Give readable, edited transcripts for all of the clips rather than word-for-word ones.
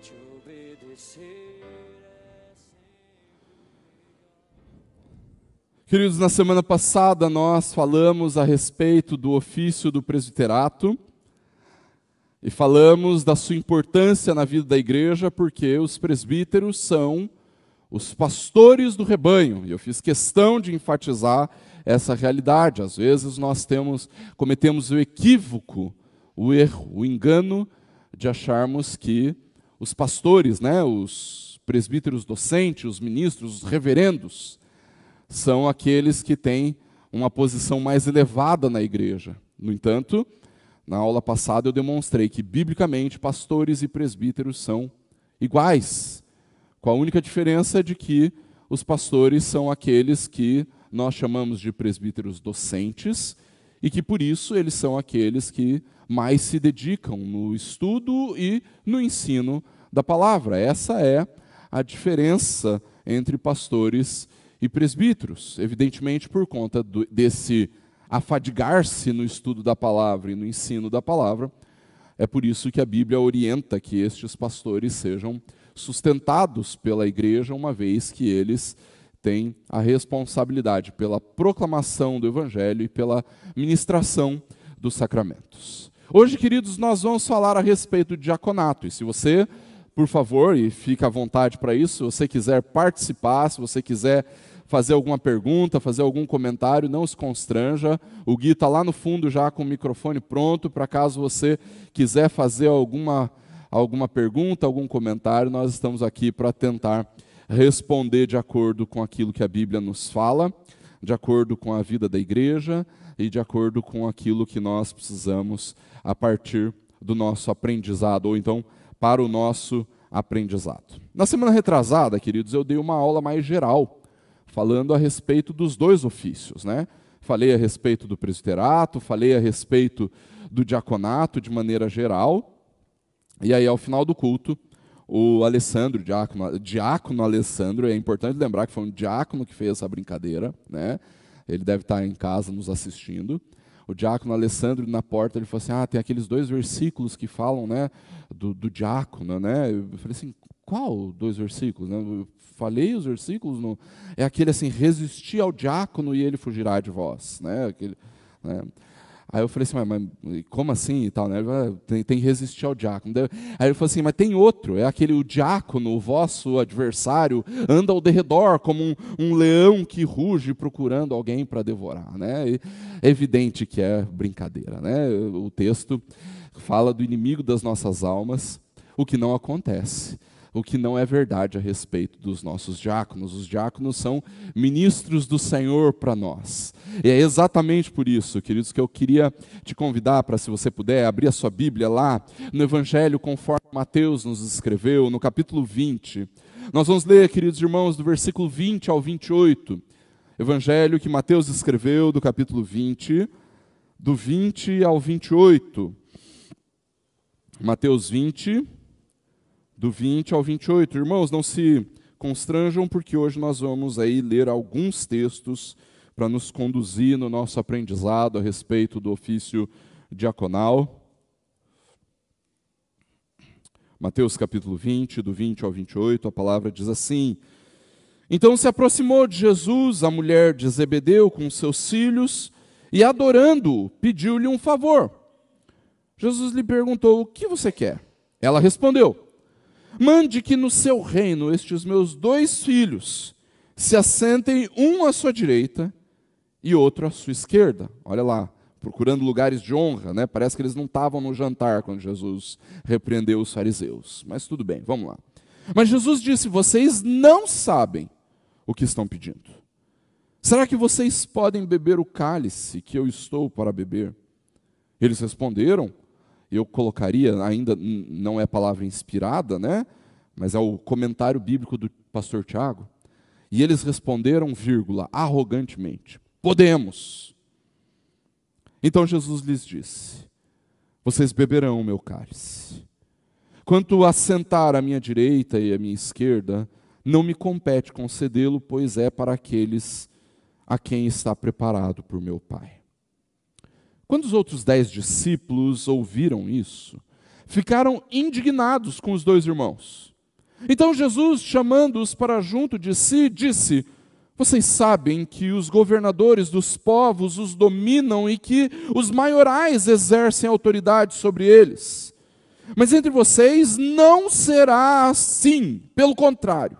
te obedecer. Queridos, na semana passada nós falamos a respeito do ofício do presbiterato e falamos da sua importância na vida da igreja, porque os presbíteros são os pastores do rebanho, e eu fiz questão de enfatizar essa realidade. Às vezes nós cometemos o equívoco, o erro, o engano de acharmos que os pastores, os presbíteros docentes, os ministros, os reverendos, são aqueles que têm uma posição mais elevada na igreja. No entanto, na aula passada eu demonstrei que, biblicamente, pastores e presbíteros são iguais, com a única diferença de que os pastores são aqueles que nós chamamos de presbíteros docentes e que, por isso, eles são aqueles que mais se dedicam no estudo e no ensino da palavra. Essa é a diferença entre pastores e presbíteros, evidentemente por conta desse afadigar-se no estudo da palavra e no ensino da palavra. É por isso que a Bíblia orienta que estes pastores sejam sustentados pela igreja, uma vez que eles têm a responsabilidade pela proclamação do Evangelho e pela ministração dos sacramentos. Hoje, queridos, nós vamos falar a respeito de diaconato, e se você, por favor, e fica à vontade para isso, se você quiser participar, se você quiser fazer alguma pergunta, fazer algum comentário, não se constranja. O Gui está lá no fundo já com o microfone pronto, para caso você quiser fazer alguma pergunta, algum comentário, nós estamos aqui para tentar responder de acordo com aquilo que a Bíblia nos fala, de acordo com a vida da igreja e de acordo com aquilo que nós precisamos a partir do nosso aprendizado, ou então para o nosso aprendizado. Na semana retrasada, queridos, eu dei uma aula mais geral, falando a respeito dos dois ofícios, Falei a respeito do presbiterato, falei a respeito do diaconato de maneira geral, e aí ao final do culto, o Alessandro, diácono Alessandro, é importante lembrar que foi um diácono que fez essa brincadeira, Ele deve estar em casa nos assistindo. O diácono Alessandro, na porta, ele falou assim, tem aqueles 2 versículos que falam, do diácono, Eu falei assim, qual 2 versículos? Eu falei os versículos, é aquele assim, resistir ao diácono e ele fugirá de vós, Aí eu falei assim, mas como assim e tal, Tem que resistir ao diácono. Aí ele falou assim, mas tem outro, é aquele, o diácono, o vosso adversário, anda ao derredor como um leão que ruge procurando alguém para devorar, E é evidente que é brincadeira, O texto fala do inimigo das nossas almas, o que não acontece. O que não é verdade a respeito dos nossos diáconos. Os diáconos são ministros do Senhor para nós. E é exatamente por isso, queridos, que eu queria te convidar para, se você puder, abrir a sua Bíblia lá, no Evangelho conforme Mateus nos escreveu, no capítulo 20. Nós vamos ler, queridos irmãos, do versículo 20 ao 28. Evangelho que Mateus escreveu, do capítulo 20, do 20 ao 28. Mateus 20... do 20 ao 28. Irmãos, não se constranjam, porque hoje nós vamos aí ler alguns textos para nos conduzir no nosso aprendizado a respeito do ofício diaconal. Mateus capítulo 20, do 20 ao 28, a palavra diz assim: Então se aproximou de Jesus a mulher de Zebedeu com seus filhos, e adorando-o, pediu-lhe um favor. Jesus lhe perguntou, o que você quer? Ela respondeu, mande que no seu reino estes meus 2 filhos se assentem, um à sua direita e outro à sua esquerda. Olha lá, procurando lugares de honra, Parece que eles não estavam no jantar quando Jesus repreendeu os fariseus. Mas tudo bem, vamos lá. Mas Jesus disse, vocês não sabem o que estão pedindo. Será que vocês podem beber o cálice que eu estou para beber? Eles responderam, eu colocaria, ainda não é palavra inspirada, mas é o comentário bíblico do pastor Tiago. E eles responderam, arrogantemente, podemos. Então Jesus lhes disse, vocês beberão o meu cálice. Quanto a sentar à minha direita e à minha esquerda, não me compete concedê-lo, pois é para aqueles a quem está preparado por meu Pai. Quando os outros 10 discípulos ouviram isso, ficaram indignados com os dois irmãos. Então Jesus, chamando-os para junto de si, disse: vocês sabem que os governadores dos povos os dominam e que os maiorais exercem autoridade sobre eles. Mas entre vocês não será assim. Pelo contrário,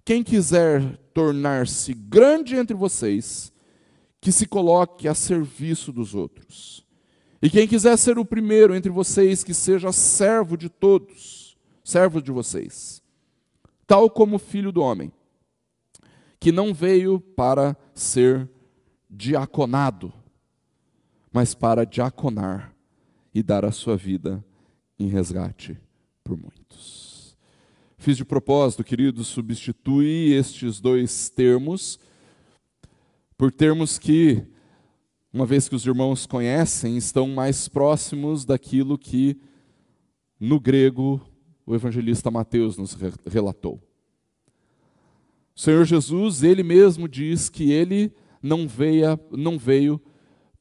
quem quiser tornar-se grande entre vocês, que se coloque a serviço dos outros. E quem quiser ser o primeiro entre vocês, que seja servo de todos, servo de vocês. Tal como o Filho do Homem, que não veio para ser diaconado, mas para diaconar e dar a sua vida em resgate por muitos. Fiz de propósito, queridos, substituir estes dois termos por termos que, uma vez que os irmãos conhecem, estão mais próximos daquilo que, no grego, o evangelista Mateus nos relatou. O Senhor Jesus, Ele mesmo diz que Ele não veio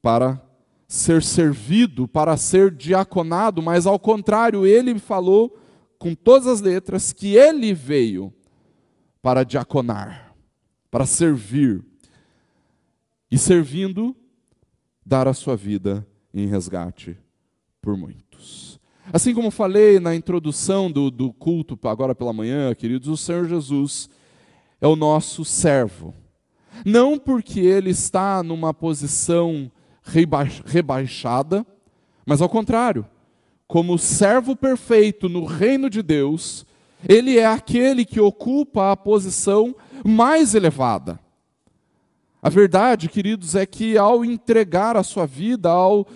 para ser servido, para ser diaconado, mas ao contrário, Ele falou com todas as letras que Ele veio para diaconar, para servir, e servindo, dar a sua vida em resgate por muitos. Assim como falei na introdução do culto agora pela manhã, queridos, o Senhor Jesus é o nosso servo. Não porque Ele está numa posição rebaixada, mas ao contrário, como servo perfeito no reino de Deus, Ele é aquele que ocupa a posição mais elevada. A verdade, queridos, é que ao entregar a sua vida, ao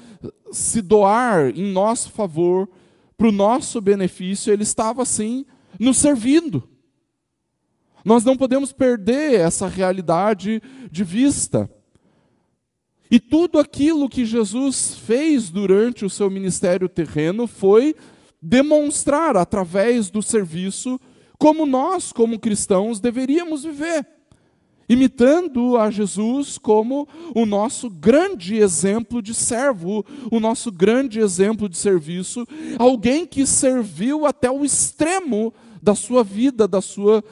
se doar em nosso favor, para o nosso benefício, Ele estava, sim, nos servindo. Nós não podemos perder essa realidade de vista. E tudo aquilo que Jesus fez durante o seu ministério terreno foi demonstrar, através do serviço, como nós, como cristãos, deveríamos viver. Imitando a Jesus como o nosso grande exemplo de servo, o nosso grande exemplo de serviço, alguém que serviu até o extremo da sua vida, da sua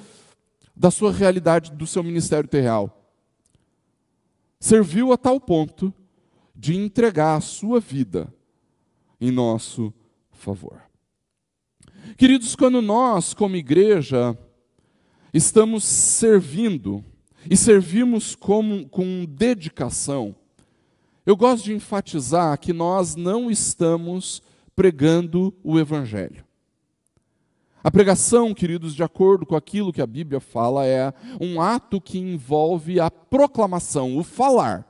realidade, do seu ministério terrenal. Serviu a tal ponto de entregar a sua vida em nosso favor. Queridos, quando nós, como igreja, estamos servindo, e servimos com dedicação, eu gosto de enfatizar que nós não estamos pregando o Evangelho. A pregação, queridos, de acordo com aquilo que a Bíblia fala, é um ato que envolve a proclamação, o falar.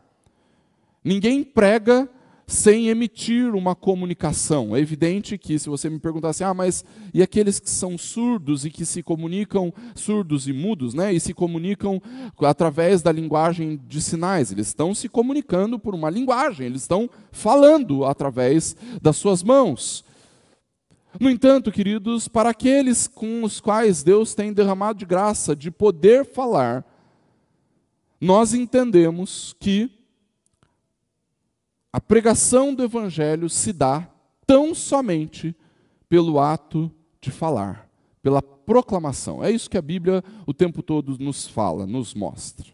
Ninguém prega sem emitir uma comunicação. É evidente que, se você me perguntar assim, mas e aqueles que são surdos e que se comunicam, surdos e mudos, né, e se comunicam através da linguagem de sinais? Eles estão se comunicando por uma linguagem, eles estão falando através das suas mãos. No entanto, queridos, para aqueles com os quais Deus tem derramado de graça, de poder falar, nós entendemos que a pregação do Evangelho se dá tão somente pelo ato de falar, pela proclamação. É isso que a Bíblia o tempo todo nos fala, nos mostra.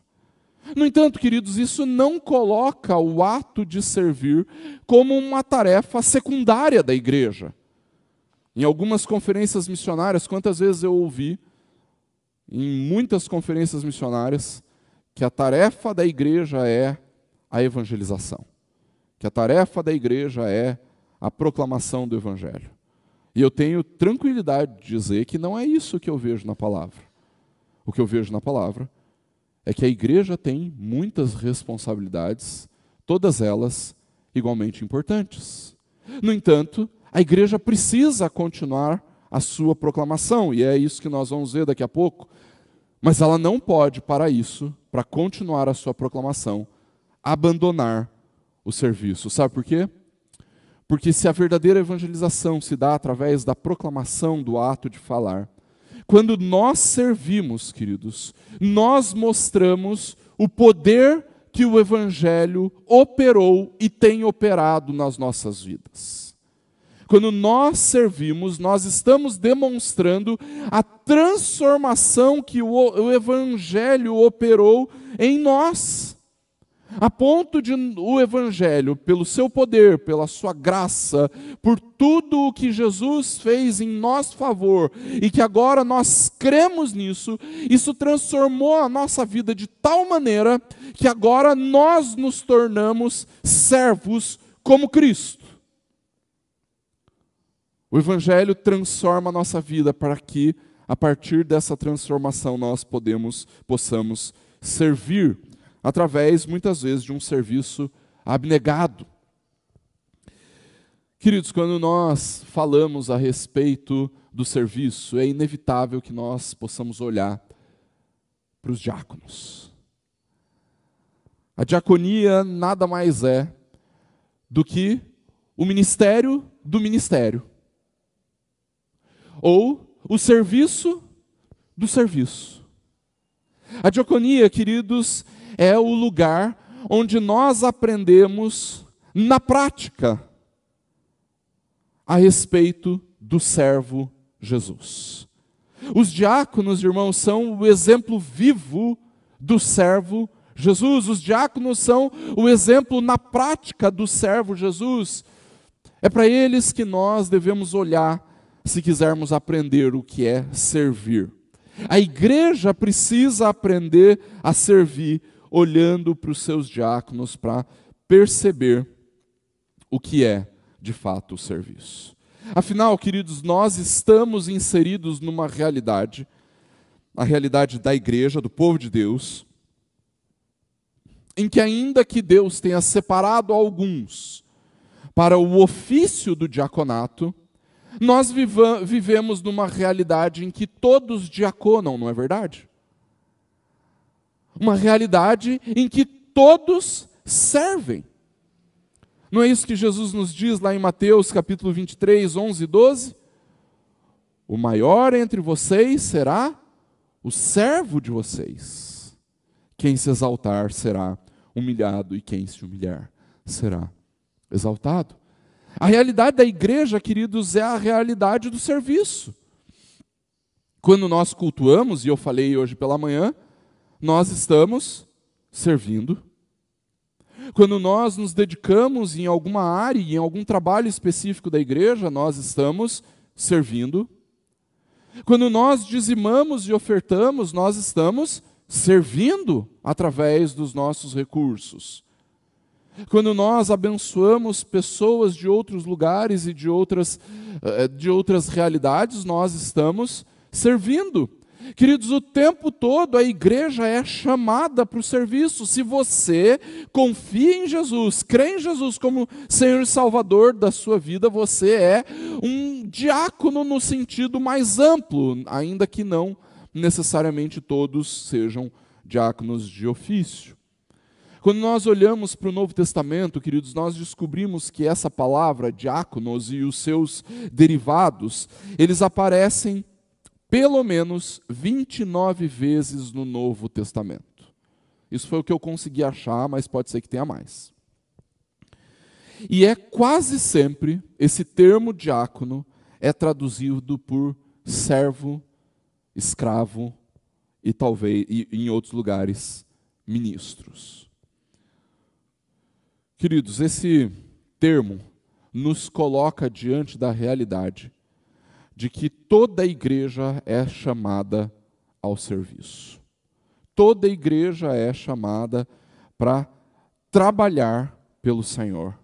No entanto, queridos, isso não coloca o ato de servir como uma tarefa secundária da igreja. Em algumas conferências missionárias, quantas vezes eu ouvi, em muitas conferências missionárias, que a tarefa da igreja é a evangelização. Que a tarefa da igreja é a proclamação do Evangelho. E eu tenho tranquilidade de dizer que não é isso que eu vejo na palavra. O que eu vejo na palavra é que a igreja tem muitas responsabilidades, todas elas igualmente importantes. No entanto, a igreja precisa continuar a sua proclamação, e é isso que nós vamos ver daqui a pouco, mas ela não pode, para isso, para continuar a sua proclamação, abandonar o serviço. Sabe por quê? Porque se a verdadeira evangelização se dá através da proclamação do ato de falar, quando nós servimos, queridos, nós mostramos o poder que o Evangelho operou e tem operado nas nossas vidas. Quando nós servimos, nós estamos demonstrando a transformação que o Evangelho operou em nós. A ponto de o Evangelho, pelo seu poder, pela sua graça, por tudo o que Jesus fez em nosso favor, e que agora nós cremos nisso, isso transformou a nossa vida de tal maneira que agora nós nos tornamos servos como Cristo. O Evangelho transforma a nossa vida para que, a partir dessa transformação, nós possamos servir através, muitas vezes, de um serviço abnegado. Queridos, quando nós falamos a respeito do serviço, é inevitável que nós possamos olhar para os diáconos. A diaconia nada mais é do que o ministério do ministério, ou o serviço do serviço. A diaconia, queridos, é o lugar onde nós aprendemos na prática a respeito do servo Jesus. Os diáconos, irmãos, são o exemplo vivo do servo Jesus. Os diáconos são o exemplo na prática do servo Jesus. É para eles que nós devemos olhar se quisermos aprender o que é servir. A igreja precisa aprender a servir olhando para os seus diáconos para perceber o que é, de fato, o serviço. Afinal, queridos, nós estamos inseridos numa realidade, a realidade da igreja, do povo de Deus, em que ainda que Deus tenha separado alguns para o ofício do diaconato, nós vivemos numa realidade em que todos diaconam, não é verdade? Uma realidade em que todos servem. Não é isso que Jesus nos diz lá em Mateus capítulo 23, 11 e 12? O maior entre vocês será o servo de vocês. Quem se exaltar será humilhado, e quem se humilhar será exaltado. A realidade da igreja, queridos, é a realidade do serviço. Quando nós cultuamos, e eu falei hoje pela manhã, nós estamos servindo. Quando nós nos dedicamos em alguma área, em algum trabalho específico da igreja, nós estamos servindo. Quando nós dizimamos e ofertamos, nós estamos servindo através dos nossos recursos. Quando nós abençoamos pessoas de outros lugares e de outras realidades, nós estamos servindo. Queridos, o tempo todo a igreja é chamada para o serviço. Se você confia em Jesus, crê em Jesus como Senhor e Salvador da sua vida, você é um diácono no sentido mais amplo, ainda que não necessariamente todos sejam diáconos de ofício. Quando nós olhamos para o Novo Testamento, queridos, nós descobrimos que essa palavra, diáconos, e os seus derivados, eles aparecem pelo menos 29 vezes no Novo Testamento. Isso foi o que eu consegui achar, mas pode ser que tenha mais. E é quase sempre, esse termo diácono é traduzido por servo, escravo e talvez, em outros lugares, ministros. Queridos, esse termo nos coloca diante da realidade de que toda a igreja é chamada ao serviço. Toda a igreja é chamada para trabalhar pelo Senhor.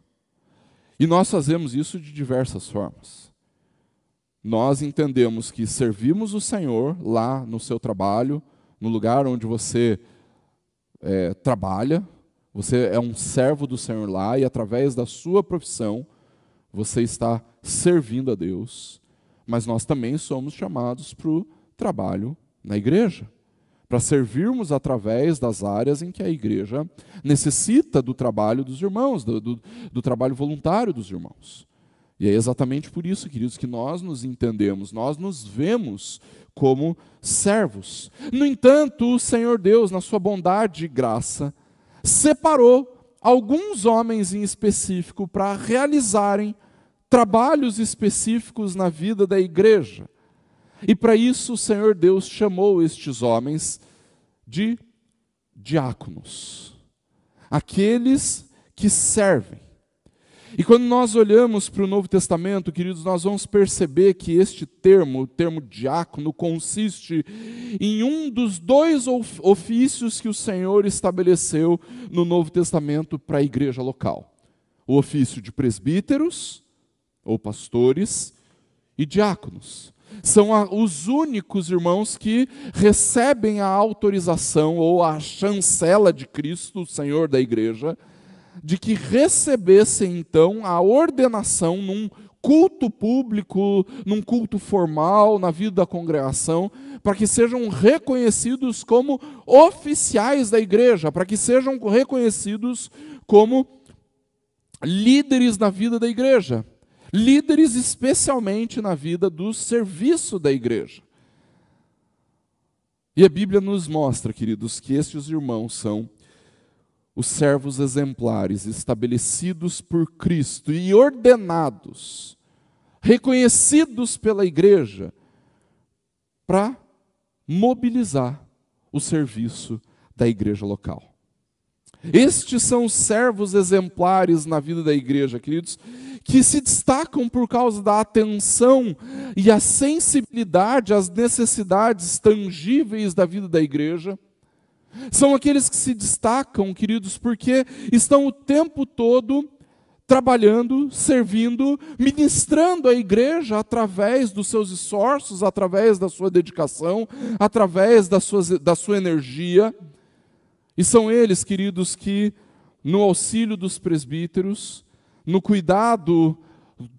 E nós fazemos isso de diversas formas. Nós entendemos que servimos o Senhor lá no seu trabalho, no lugar onde você trabalha, você é um servo do Senhor lá, e através da sua profissão, você está servindo a Deus. Mas nós também somos chamados para o trabalho na igreja, para servirmos através das áreas em que a igreja necessita do trabalho dos irmãos, do trabalho voluntário dos irmãos. E é exatamente por isso, queridos, que nós nos entendemos, nós nos vemos como servos. No entanto, o Senhor Deus, na sua bondade e graça, separou alguns homens em específico para realizarem trabalhos específicos na vida da igreja. E para isso o Senhor Deus chamou estes homens de diáconos, aqueles que servem. E quando nós olhamos para o Novo Testamento, queridos, nós vamos perceber que este termo, o termo diácono, consiste em um dos dois ofícios que o Senhor estabeleceu no Novo Testamento para a igreja local. O ofício de presbíteros, ou pastores, e diáconos. São os únicos irmãos que recebem a autorização ou a chancela de Cristo, o Senhor da igreja, de que recebessem então a ordenação num culto público, num culto formal, na vida da congregação, para que sejam reconhecidos como oficiais da igreja, para que sejam reconhecidos como líderes na vida da igreja. Líderes especialmente na vida do serviço da igreja. E a Bíblia nos mostra, queridos, que estes irmãos são os servos exemplares estabelecidos por Cristo e ordenados, reconhecidos pela igreja, para mobilizar o serviço da igreja local. Estes são os servos exemplares na vida da igreja, queridos, que se destacam por causa da atenção e a sensibilidade às necessidades tangíveis da vida da igreja. São aqueles que se destacam, queridos, porque estão o tempo todo trabalhando, servindo, ministrando a igreja através dos seus esforços, através da sua dedicação, através da sua energia. E são eles, queridos, que no auxílio dos presbíteros, no cuidado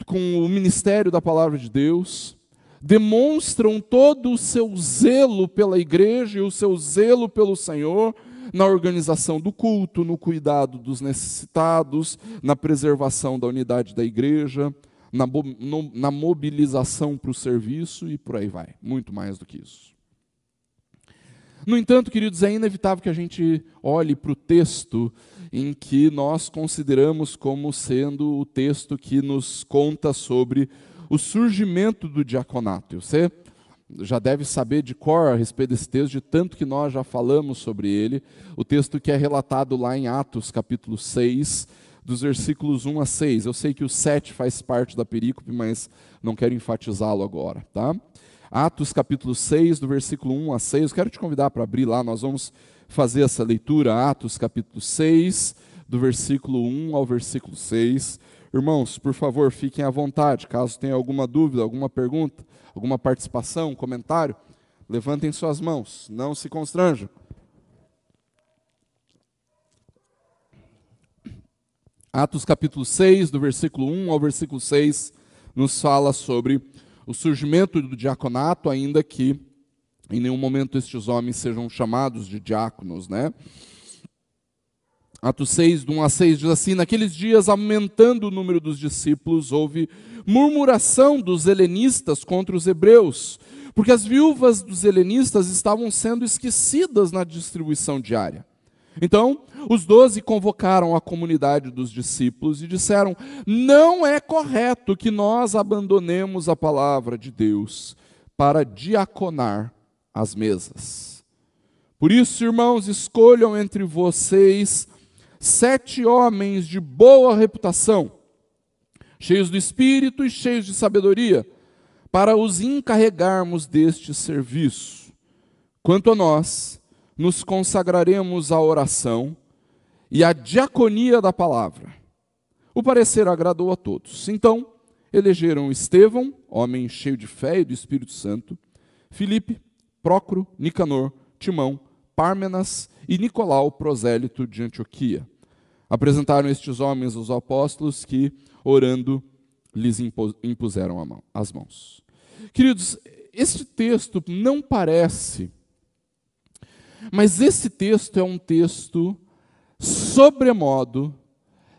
com o ministério da palavra de Deus, demonstram todo o seu zelo pela igreja e o seu zelo pelo Senhor na organização do culto, no cuidado dos necessitados, na preservação da unidade da igreja, na mobilização para o serviço e por aí vai, muito mais do que isso. No entanto, queridos, é inevitável que a gente olhe para o texto em que nós consideramos como sendo o texto que nos conta sobre o surgimento do diaconato. Você já deve saber de cor a respeito desse texto, de tanto que nós já falamos sobre ele. O texto que é relatado lá em Atos, capítulo 6, dos versículos 1 a 6. Eu sei que o 7 faz parte da perícope, mas não quero enfatizá-lo agora, tá? Atos capítulo 6, do versículo 1 a 6, eu quero te convidar para abrir lá, nós vamos fazer essa leitura, Atos capítulo 6, do versículo 1 ao versículo 6. Irmãos, por favor, fiquem à vontade, caso tenha alguma dúvida, alguma pergunta, alguma participação, comentário, levantem suas mãos, não se constranjam. Atos capítulo 6, do versículo 1 ao versículo 6, nos fala sobre o surgimento do diaconato, ainda que em nenhum momento estes homens sejam chamados de diáconos, né? Atos 6, do 1 a 6, diz assim: naqueles dias, aumentando o número dos discípulos, houve murmuração dos helenistas contra os hebreus, porque as viúvas dos helenistas estavam sendo esquecidas na distribuição diária. Então, os 12 convocaram a comunidade dos discípulos e disseram: não é correto que nós abandonemos a palavra de Deus para diaconar as mesas. Por isso, irmãos, escolham entre vocês 7 homens de boa reputação, cheios do Espírito e cheios de sabedoria, para os encarregarmos deste serviço. Quanto a nós, nos consagraremos à oração e à diaconia da palavra. O parecer agradou a todos. Então, elegeram Estevão, homem cheio de fé e do Espírito Santo, Filipe, Prócoro, Nicanor, Timão, Pármenas e Nicolau, prosélito de Antioquia. Apresentaram estes homens aos apóstolos que, orando, lhes impuseram as mãos. Queridos, este texto não parece, mas esse texto é um texto sobremodo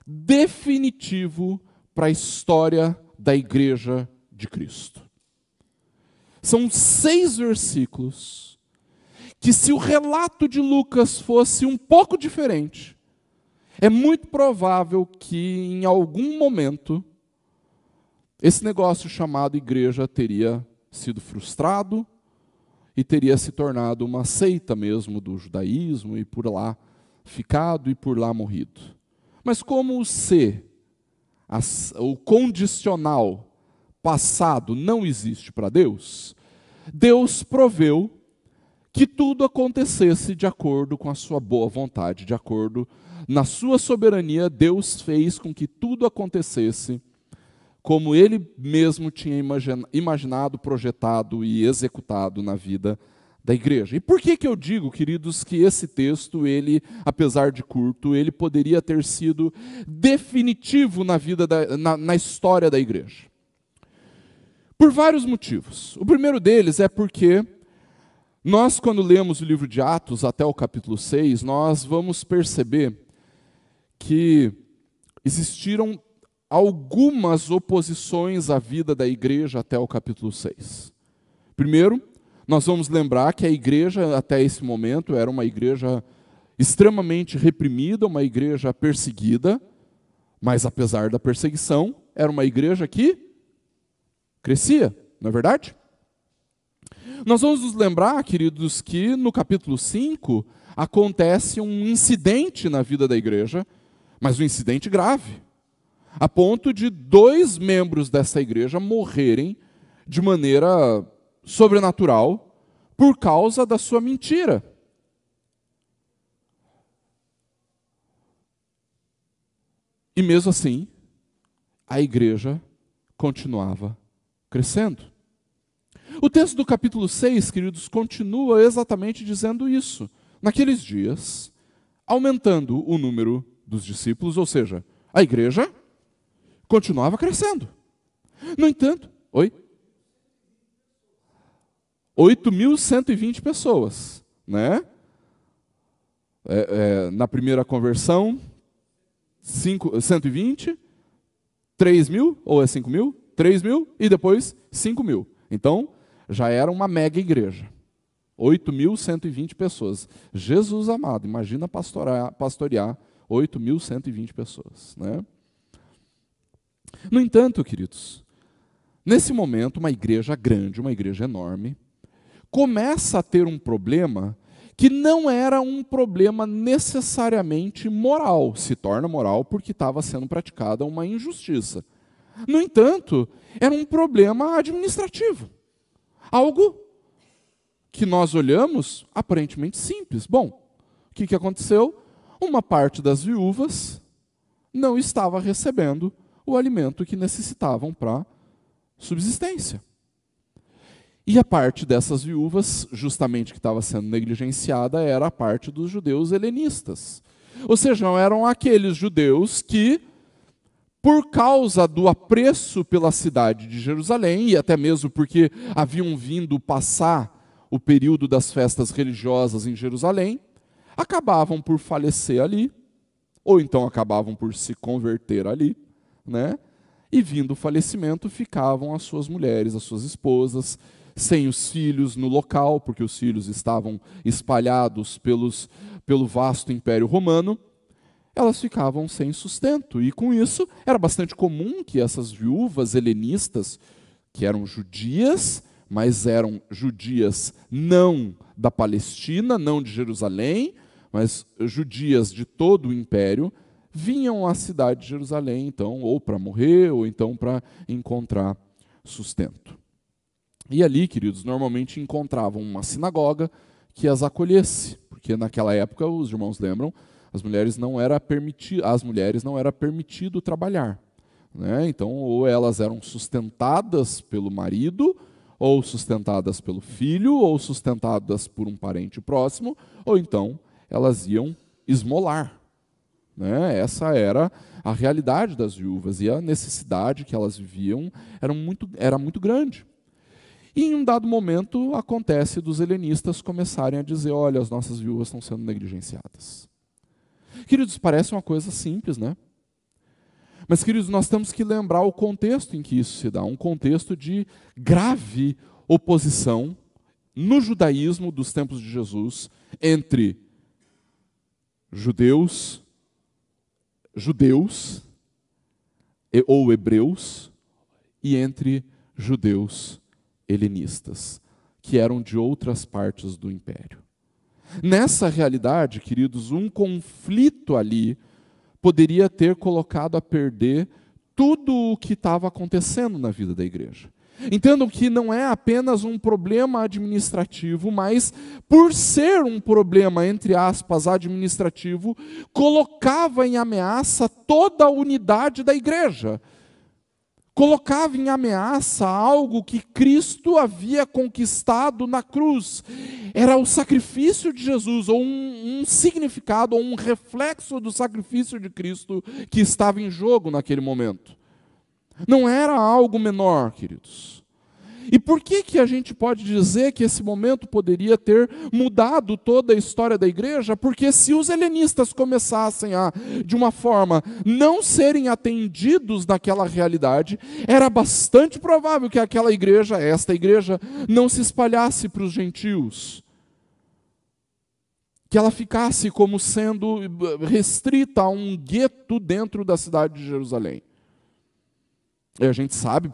definitivo para a história da Igreja de Cristo. São 6 versículos que, se o relato de Lucas fosse um pouco diferente, é muito provável que em algum momento esse negócio chamado igreja teria sido frustrado e teria se tornado uma seita mesmo do judaísmo e por lá ficado e por lá morrido. Mas como o condicional passado não existe para Deus, Deus proveu que tudo acontecesse de acordo com a sua boa vontade, de acordo na sua soberania. Deus fez com que tudo acontecesse como Ele mesmo tinha imaginado, projetado e executado na vida da igreja. E por que eu digo, queridos, que esse texto, ele, apesar de curto, ele poderia ter sido definitivo na vida na história da igreja? Por vários motivos. O primeiro deles é porque nós, quando lemos o livro de Atos até o capítulo 6, nós vamos perceber que existiram algumas oposições à vida da igreja até o capítulo 6. Primeiro, nós vamos lembrar que a igreja, até esse momento, era uma igreja extremamente reprimida, uma igreja perseguida, mas apesar da perseguição, era uma igreja que crescia, não é verdade? Nós vamos nos lembrar, queridos, que no capítulo 5 acontece um incidente na vida da igreja, mas um incidente grave, a ponto de 2 membros dessa igreja morrerem de maneira sobrenatural por causa da sua mentira. E mesmo assim, a igreja continuava crescendo. O texto do capítulo 6, queridos, continua exatamente dizendo isso. Naqueles dias, aumentando o número dos discípulos, ou seja, a igreja continuava crescendo. No entanto, 8.120 pessoas, né? Na primeira conversão, 120, 3.000, ou é 5.000? 3.000 e depois 5.000. Então, já era uma mega igreja. 8.120 pessoas. Jesus amado, imagina pastorear 8.120 pessoas, né? No entanto, queridos, nesse momento, uma igreja grande, uma igreja enorme, começa a ter um problema que não era um problema necessariamente moral. Se torna moral porque estava sendo praticada uma injustiça. No entanto, era um problema administrativo. Algo que nós olhamos aparentemente simples. Bom, o que aconteceu? Uma parte das viúvas não estava recebendo o alimento que necessitavam para subsistência. E a parte dessas viúvas, justamente que estava sendo negligenciada, era a parte dos judeus helenistas. Ou seja, eram aqueles judeus que, por causa do apreço pela cidade de Jerusalém, e até mesmo porque haviam vindo passar o período das festas religiosas em Jerusalém, acabavam por falecer ali, ou então acabavam por se converter ali, né? E vindo o falecimento, ficavam as suas mulheres, as suas esposas, sem os filhos no local, porque os filhos estavam espalhados pelo vasto Império Romano, elas ficavam sem sustento. E com isso, era bastante comum que essas viúvas helenistas, que eram judias, mas eram judias não da Palestina, não de Jerusalém, mas judias de todo o Império, vinham à cidade de Jerusalém, então, ou para morrer, ou então para encontrar sustento. E ali, queridos, normalmente encontravam uma sinagoga que as acolhesse, porque naquela época, os irmãos lembram, as mulheres não era permitido trabalhar, né? Então, ou elas eram sustentadas pelo marido, ou sustentadas pelo filho, ou sustentadas por um parente próximo, ou então elas iam esmolar, né? Essa era a realidade das viúvas, e a necessidade que elas viviam era muito grande. E em um dado momento acontece dos helenistas começarem a dizer: olha, as nossas viúvas estão sendo negligenciadas. Queridos, parece uma coisa simples, né? Mas, queridos, nós temos que lembrar o contexto em que isso se dá, um contexto de grave oposição no judaísmo dos tempos de Jesus entre judeus ou hebreus e entre judeus helenistas, que eram de outras partes do império. Nessa realidade, queridos, um conflito ali poderia ter colocado a perder tudo o que estava acontecendo na vida da igreja. Entendam que não é apenas um problema administrativo, mas por ser um problema, entre aspas, administrativo, colocava em ameaça toda a unidade da igreja. Colocava em ameaça algo que Cristo havia conquistado na cruz. Era o sacrifício de Jesus, ou um significado, ou um reflexo do sacrifício de Cristo que estava em jogo naquele momento. Não era algo menor, queridos. E por que a gente pode dizer que esse momento poderia ter mudado toda a história da igreja? Porque se os helenistas começassem a, de uma forma, não serem atendidos naquela realidade, era bastante provável que aquela igreja, esta igreja, não se espalhasse para os gentios. Que ela ficasse como sendo restrita a um gueto dentro da cidade de Jerusalém. E a gente sabe,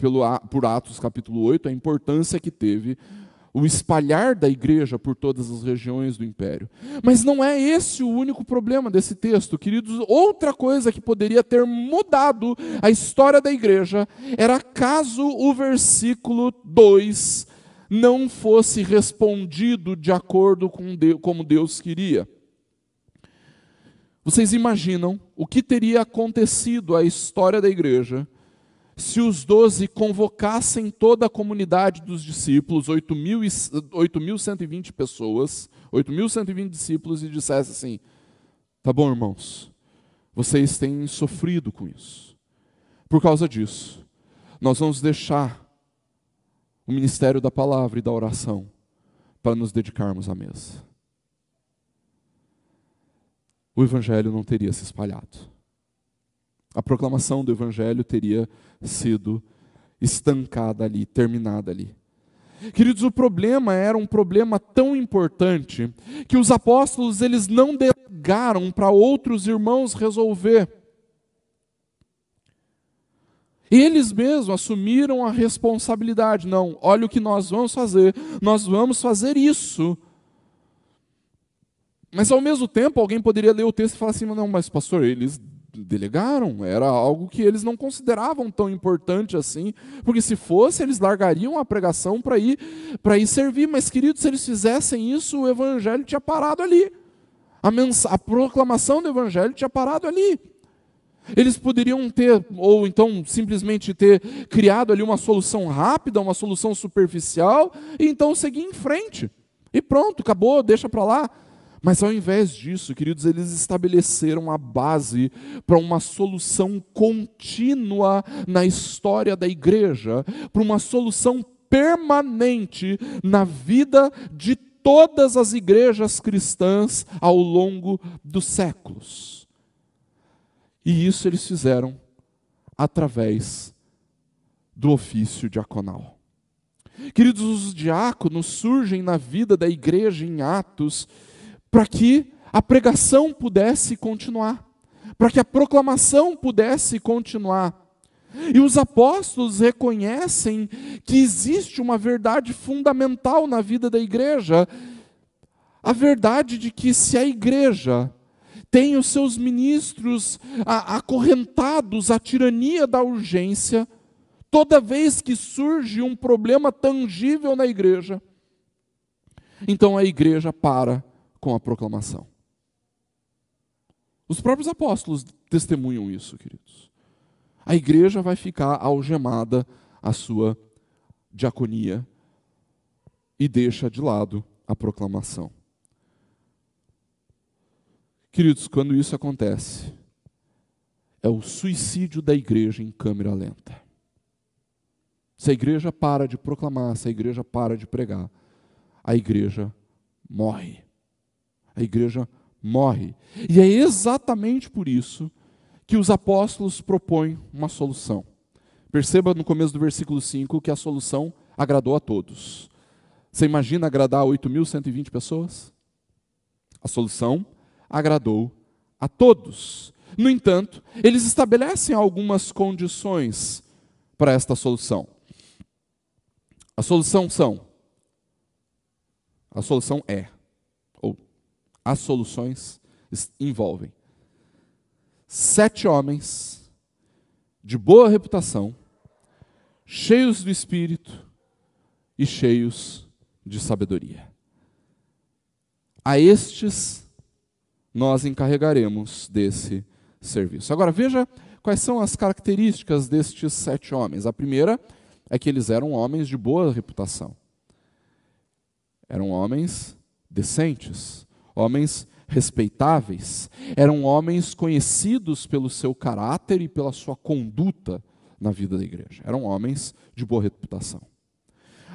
por Atos capítulo 8, a importância que teve o espalhar da igreja por todas as regiões do império. Mas não é esse o único problema desse texto, queridos. Outra coisa que poderia ter mudado a história da igreja era caso o versículo 2 não fosse respondido de acordo com como Deus queria. Vocês imaginam o que teria acontecido à história da igreja se os 12 convocassem toda a comunidade dos discípulos, 8.120 pessoas, 8.120 discípulos, e dissessem assim: tá bom, irmãos, vocês têm sofrido com isso. Por causa disso, nós vamos deixar o ministério da palavra e da oração para nos dedicarmos à mesa. O evangelho não teria se espalhado. A proclamação do evangelho teria sido estancada ali, terminada ali. Queridos, o problema era um problema tão importante que os apóstolos eles não delegaram para outros irmãos resolver. Eles mesmos assumiram a responsabilidade. Não, olha o que nós vamos fazer isso. Mas ao mesmo tempo alguém poderia ler o texto e falar assim: não, mas pastor, eles delegaram, era algo que eles não consideravam tão importante assim, porque se fosse, eles largariam a pregação para ir servir. Mas, queridos, se eles fizessem isso, o evangelho tinha parado ali. A proclamação do evangelho tinha parado ali. Eles poderiam ter, ou então simplesmente ter criado ali uma solução rápida, uma solução superficial, e então seguir em frente. E pronto, acabou, deixa para lá. Mas ao invés disso, queridos, eles estabeleceram a base para uma solução contínua na história da igreja, para uma solução permanente na vida de todas as igrejas cristãs ao longo dos séculos. E isso eles fizeram através do ofício diaconal. Queridos, os diáconos surgem na vida da igreja em Atos para que a pregação pudesse continuar, para que a proclamação pudesse continuar. E os apóstolos reconhecem que existe uma verdade fundamental na vida da igreja, a verdade de que se a igreja tem os seus ministros acorrentados à tirania da urgência, toda vez que surge um problema tangível na igreja, então a igreja para com a proclamação. Os próprios apóstolos testemunham isso, queridos. A igreja vai ficar algemada à sua diaconia e deixa de lado a proclamação. Queridos, quando isso acontece, é o suicídio da igreja em câmera lenta. Se a igreja para de proclamar, se a igreja para de pregar, a igreja morre. A igreja morre. E é exatamente por isso que os apóstolos propõem uma solução. Perceba no começo do versículo 5 que a solução agradou a todos. Você imagina agradar 8.120 pessoas? A solução agradou a todos. No entanto, eles estabelecem algumas condições para esta solução? A solução é, ou as soluções envolvem 7 homens de boa reputação, cheios do Espírito e cheios de sabedoria. A estes nós encarregaremos desse serviço. Agora veja quais são as características destes 7 homens. A primeira é que eles eram homens de boa reputação. Eram homens decentes, homens respeitáveis, eram homens conhecidos pelo seu caráter e pela sua conduta na vida da igreja. Eram homens de boa reputação.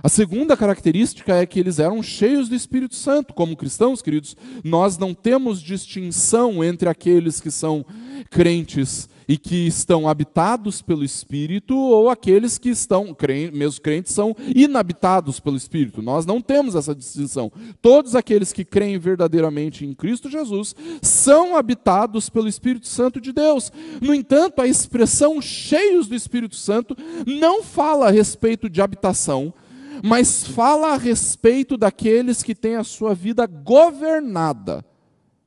A segunda característica é que eles eram cheios do Espírito Santo. Como cristãos, queridos, nós não temos distinção entre aqueles que são crentes e que estão habitados pelo Espírito ou aqueles que estão, mesmo crentes, são inabitados pelo Espírito. Nós não temos essa distinção. Todos aqueles que creem verdadeiramente em Cristo Jesus são habitados pelo Espírito Santo de Deus. No entanto, a expressão cheios do Espírito Santo não fala a respeito de habitação, mas fala a respeito daqueles que têm a sua vida governada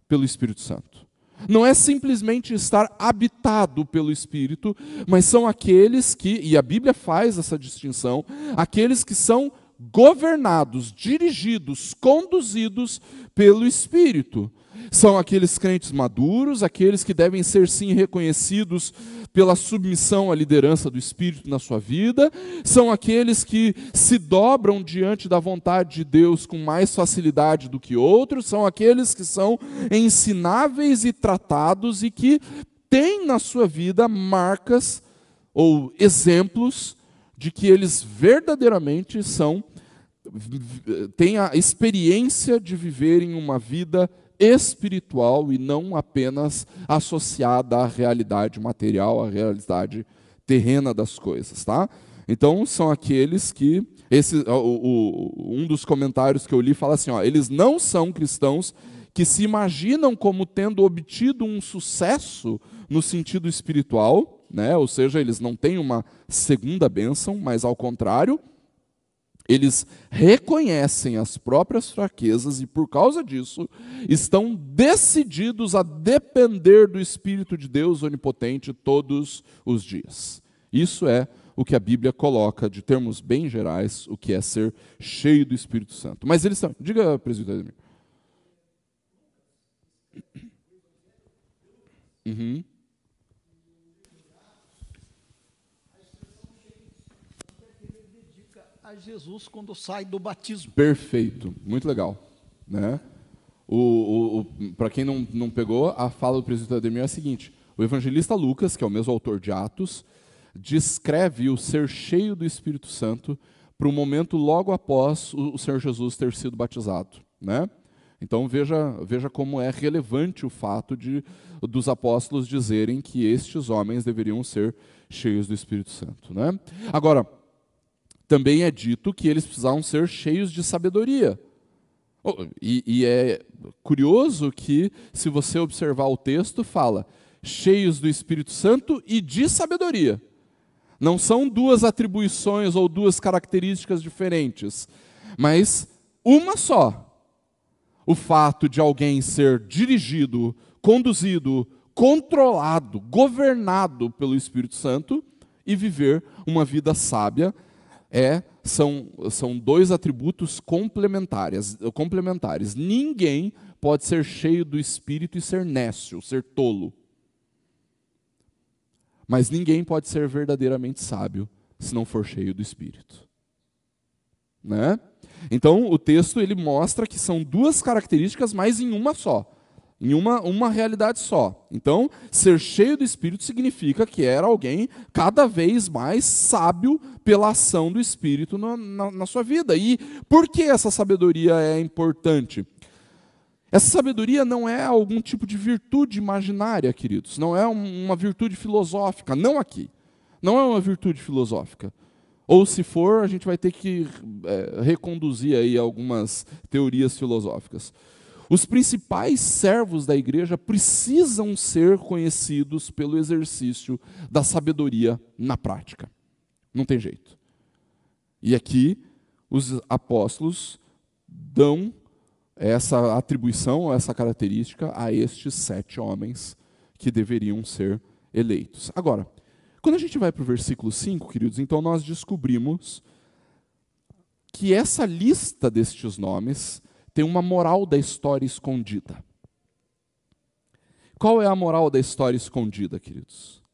pelo Espírito Santo. Não é simplesmente estar habitado pelo Espírito, mas são aqueles que, e a Bíblia faz essa distinção, aqueles que são governados, dirigidos, conduzidos pelo Espírito. São aqueles crentes maduros, aqueles que devem ser sim reconhecidos pela submissão à liderança do Espírito na sua vida, são aqueles que se dobram diante da vontade de Deus com mais facilidade do que outros, são aqueles que são ensináveis e tratados e que têm na sua vida marcas ou exemplos de que eles verdadeiramente têm a experiência de viverem uma vida espiritual e não apenas associada à realidade material, à realidade terrena das coisas, tá? Então são aqueles que um dos comentários que eu li fala assim, eles não são cristãos que se imaginam como tendo obtido um sucesso no sentido espiritual, né? Ou seja, eles não têm uma segunda bênção, mas ao contrário, eles reconhecem as próprias fraquezas e, por causa disso, estão decididos a depender do Espírito de Deus onipotente todos os dias. Isso é o que a Bíblia coloca, de termos bem gerais, o que é ser cheio do Espírito Santo. Mas eles são... Diga, presbítero Ademir. Uhum. A Jesus quando sai do batismo. Perfeito, muito legal, né? Para quem não pegou, a fala do presbítero Ademir é a seguinte: o evangelista Lucas, que é o mesmo autor de Atos, descreve o ser cheio do Espírito Santo para o momento logo após o Senhor Jesus ter sido batizado, né? Então veja como é relevante o fato dos apóstolos dizerem que estes homens deveriam ser cheios do Espírito Santo, né? Agora, também é dito que eles precisavam ser cheios de sabedoria. E é curioso que, se você observar o texto, fala cheios do Espírito Santo e de sabedoria. Não são duas atribuições ou duas características diferentes, mas uma só. O fato de alguém ser dirigido, conduzido, controlado, governado pelo Espírito Santo e viver uma vida sábia são dois atributos complementares. Ninguém pode ser cheio do Espírito e ser nécio, ser tolo. Mas ninguém pode ser verdadeiramente sábio se não for cheio do Espírito. Né? Então, o texto ele mostra que são duas características, mas em uma só. Em uma realidade só. Então, ser cheio do Espírito significa que era alguém cada vez mais sábio pela ação do Espírito na sua vida. E por que essa sabedoria é importante? Essa sabedoria não é algum tipo de virtude imaginária, queridos. Não é uma virtude filosófica. Não aqui. Não é uma virtude filosófica. Ou se for, a gente vai ter que reconduzir aí algumas teorias filosóficas. Os principais servos da igreja precisam ser conhecidos pelo exercício da sabedoria na prática. Não tem jeito. E aqui os apóstolos dão essa atribuição, essa característica a estes 7 homens que deveriam ser eleitos. Agora, quando a gente vai para o versículo 5, queridos, então nós descobrimos que essa lista destes nomes tem uma moral da história escondida. Qual é a moral da história escondida, queridos?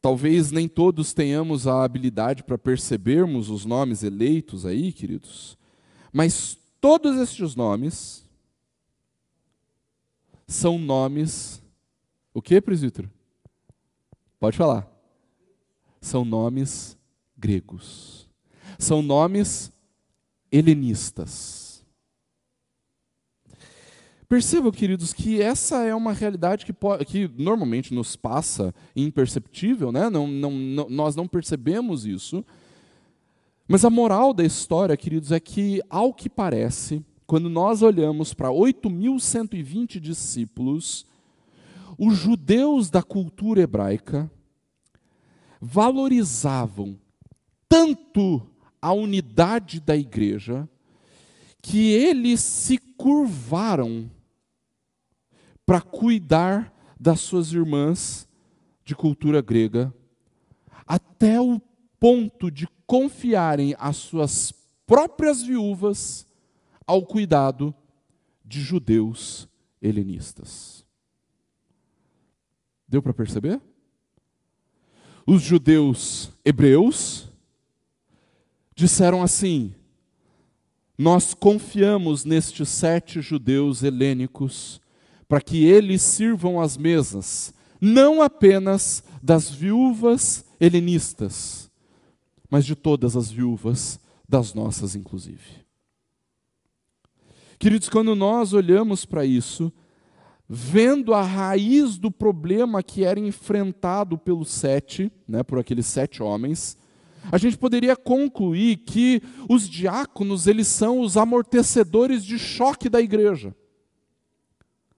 Talvez nem todos tenhamos a habilidade para percebermos os nomes eleitos aí, queridos, mas todos estes nomes são nomes... O que, presbítero? Pode falar. São nomes gregos. São nomes helenistas. Percebam, queridos, que essa é uma realidade que normalmente nos passa imperceptível, né? Nós não percebemos isso. Mas a moral da história, queridos, é que, ao que parece, quando nós olhamos para 8.120 discípulos, os judeus da cultura hebraica valorizavam tanto a unidade da igreja que eles se curvaram para cuidar das suas irmãs de cultura grega, até o ponto de confiarem as suas próprias viúvas ao cuidado de judeus helenistas. Deu para perceber? Os judeus hebreus disseram assim: nós confiamos nestes 7 judeus helênicos para que eles sirvam as mesas, não apenas das viúvas helenistas, mas de todas as viúvas, das nossas inclusive. Queridos, quando nós olhamos para isso, vendo a raiz do problema que era enfrentado pelos 7, por aqueles 7 homens, a gente poderia concluir que os diáconos, eles são os amortecedores de choque da igreja.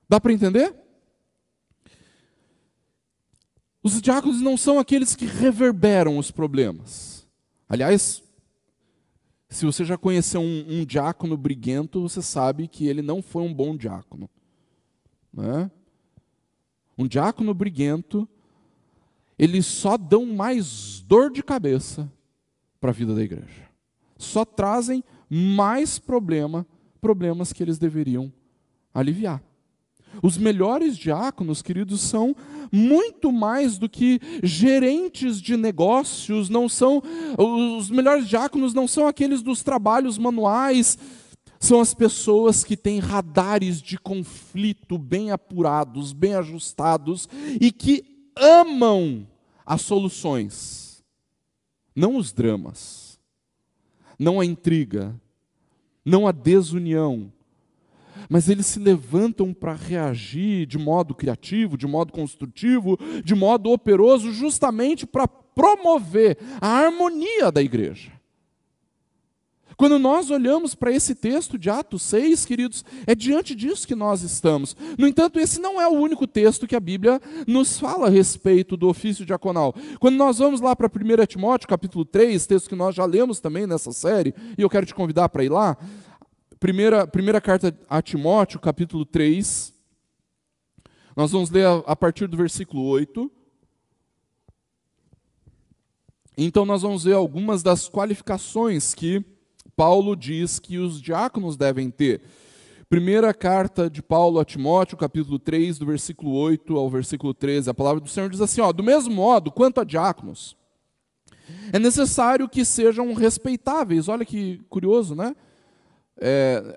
Dá para entender? Os diáconos não são aqueles que reverberam os problemas. Aliás, se você já conheceu um diácono briguento, você sabe que ele não foi um bom diácono. Né? Um diácono briguento, eles só dão mais dor de cabeça para a vida da igreja. Só trazem mais problemas que eles deveriam aliviar. Os melhores diáconos, queridos, são muito mais do que gerentes de negócios, os melhores diáconos não são aqueles dos trabalhos manuais, são as pessoas que têm radares de conflito bem apurados, bem ajustados e que amam as soluções, não os dramas, não a intriga, não a desunião, mas eles se levantam para reagir de modo criativo, de modo construtivo, de modo operoso, justamente para promover a harmonia da igreja. Quando nós olhamos para esse texto de Atos 6, queridos, é diante disso que nós estamos. No entanto, esse não é o único texto que a Bíblia nos fala a respeito do ofício diaconal. Quando nós vamos lá para 1 Timóteo, capítulo 3, texto que nós já lemos também nessa série, e eu quero te convidar para ir lá, primeira carta a Timóteo, capítulo 3, nós vamos ler a partir do versículo 8. Então nós vamos ver algumas das qualificações que Paulo diz que os diáconos devem ter. Primeira carta de Paulo a Timóteo, capítulo 3, do versículo 8 ao versículo 13, a palavra do Senhor diz assim, do mesmo modo, quanto a diáconos, é necessário que sejam respeitáveis. Olha que curioso, né?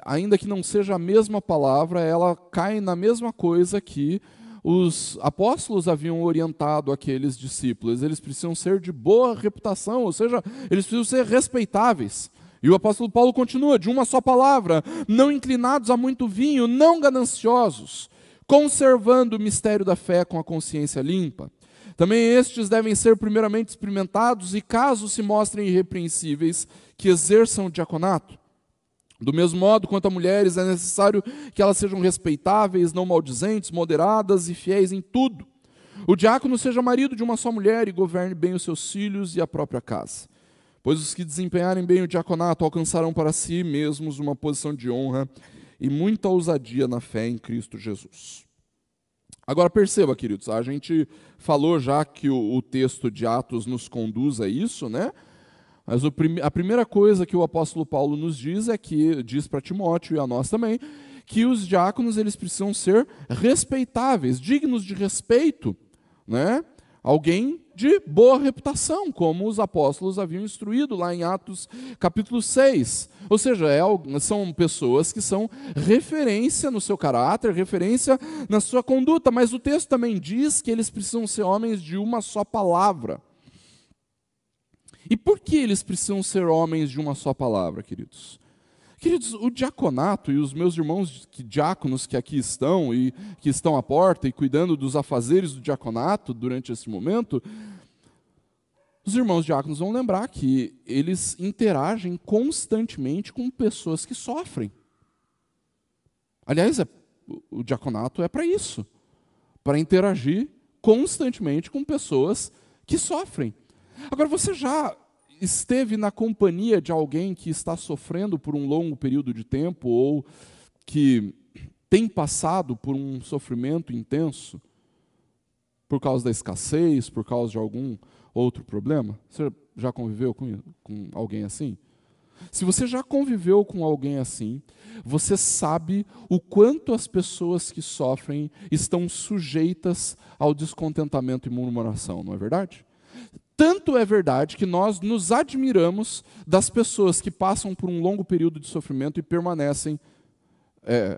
Ainda que não seja a mesma palavra, ela cai na mesma coisa que os apóstolos haviam orientado aqueles discípulos. Eles precisam ser de boa reputação, ou seja, eles precisam ser respeitáveis. E o apóstolo Paulo continua, de uma só palavra, não inclinados a muito vinho, não gananciosos, conservando o mistério da fé com a consciência limpa. Também estes devem ser primeiramente experimentados e, caso se mostrem irrepreensíveis, que exerçam o diaconato. Do mesmo modo, quanto a mulheres, é necessário que elas sejam respeitáveis, não maldizentes, moderadas e fiéis em tudo. O diácono seja marido de uma só mulher e governe bem os seus filhos e a própria casa. Pois os que desempenharem bem o diaconato alcançarão para si mesmos uma posição de honra e muita ousadia na fé em Cristo Jesus. Agora perceba, queridos, a gente falou já que o texto de Atos nos conduz a isso, né? Mas a primeira coisa que o apóstolo Paulo nos diz é que, diz para Timóteo e a nós também, que os diáconos eles precisam ser respeitáveis, dignos de respeito, né? Alguém de boa reputação, como os apóstolos haviam instruído lá em Atos capítulo 6. Ou seja, são pessoas que são referência no seu caráter, referência na sua conduta, mas o texto também diz que eles precisam ser homens de uma só palavra. E por que eles precisam ser homens de uma só palavra, queridos? Queridos, o diaconato e os meus irmãos diáconos que aqui estão e que estão à porta e cuidando dos afazeres do diaconato durante esse momento, os irmãos diáconos vão lembrar que eles interagem constantemente com pessoas que sofrem. Aliás, o diaconato é para isso, para interagir constantemente com pessoas que sofrem. Agora, você já esteve na companhia de alguém que está sofrendo por um longo período de tempo ou que tem passado por um sofrimento intenso por causa da escassez, por causa de algum outro problema? Você já conviveu com alguém assim? Se você já conviveu com alguém assim, você sabe o quanto as pessoas que sofrem estão sujeitas ao descontentamento e murmuração, não é verdade? Tanto é verdade que nós nos admiramos das pessoas que passam por um longo período de sofrimento e permanecem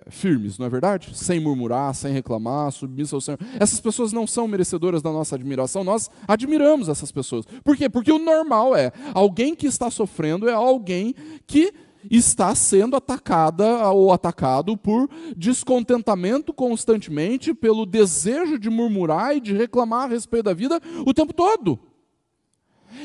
firmes, não é verdade? Sem murmurar, sem reclamar, submissas ao Senhor. Essas pessoas não são merecedoras da nossa admiração, nós admiramos essas pessoas. Por quê? Porque o normal alguém que está sofrendo é alguém que está sendo atacada ou atacado por descontentamento constantemente, pelo desejo de murmurar e de reclamar a respeito da vida o tempo todo.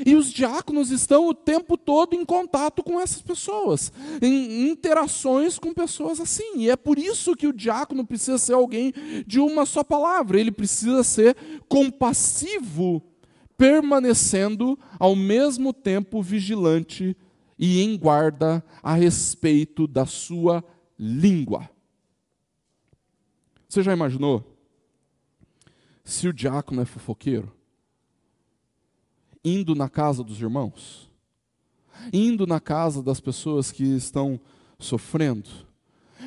E os diáconos estão o tempo todo em contato com essas pessoas, em interações com pessoas assim. E é por isso que o diácono precisa ser alguém de uma só palavra. Ele precisa ser compassivo, permanecendo ao mesmo tempo vigilante e em guarda a respeito da sua língua. Você já imaginou se o diácono é fofoqueiro? Indo na casa dos irmãos, indo na casa das pessoas que estão sofrendo.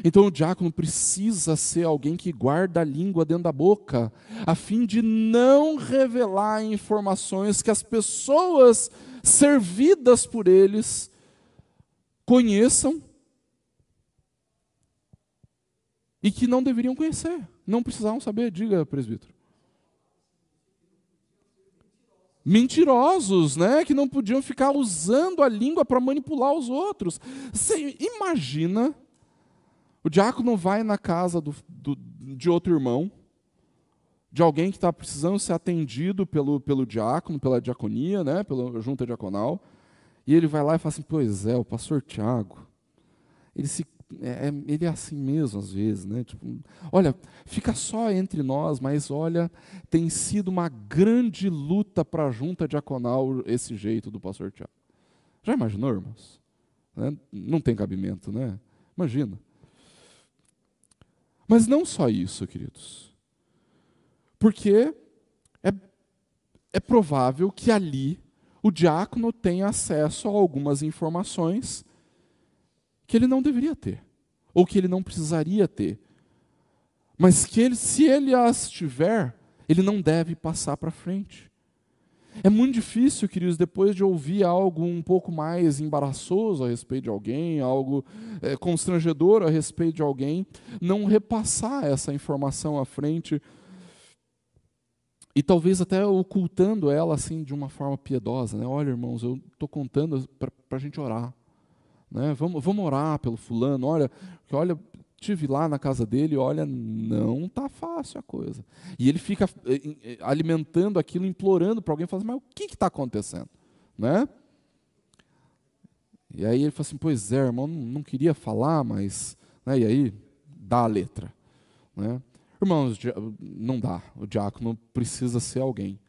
Então o diácono precisa ser alguém que guarda a língua dentro da boca, a fim de não revelar informações que as pessoas servidas por eles conheçam e que não deveriam conhecer, não precisavam saber. Diga, presbítero. Mentirosos, né? Que não podiam ficar usando a língua para manipular os outros. Você imagina, o diácono vai na casa de outro irmão, de alguém que está precisando ser atendido pelo diácono, pela diaconia, né? Pela junta diaconal, e ele vai lá e fala assim: pois é, o pastor Tiago, ele é assim mesmo às vezes, né? Tipo, olha, fica só entre nós, mas olha, tem sido uma grande luta para a junta diaconal esse jeito do pastor Tiago. Já imaginou, irmãos? Não tem cabimento, né? Imagina. Mas não só isso, queridos. Porque é provável que ali o diácono tenha acesso a algumas informações que ele não deveria ter, ou que ele não precisaria ter, mas que se ele as tiver, ele não deve passar para frente. É muito difícil, queridos, depois de ouvir algo um pouco mais embaraçoso a respeito de alguém, algo constrangedor a respeito de alguém, não repassar essa informação à frente, e talvez até ocultando ela assim de uma forma piedosa, né? Olha, irmãos, eu estou contando para a gente orar. Né? Vamos orar pelo fulano, olha, estive lá na casa dele, olha, não está fácil a coisa. E ele fica alimentando aquilo, implorando para alguém, falando: mas o que está acontecendo? Né? E aí ele fala assim: pois irmão, não queria falar, mas... Né? E aí, dá a letra. Né? Irmãos, não dá. O diácono precisa ser alguém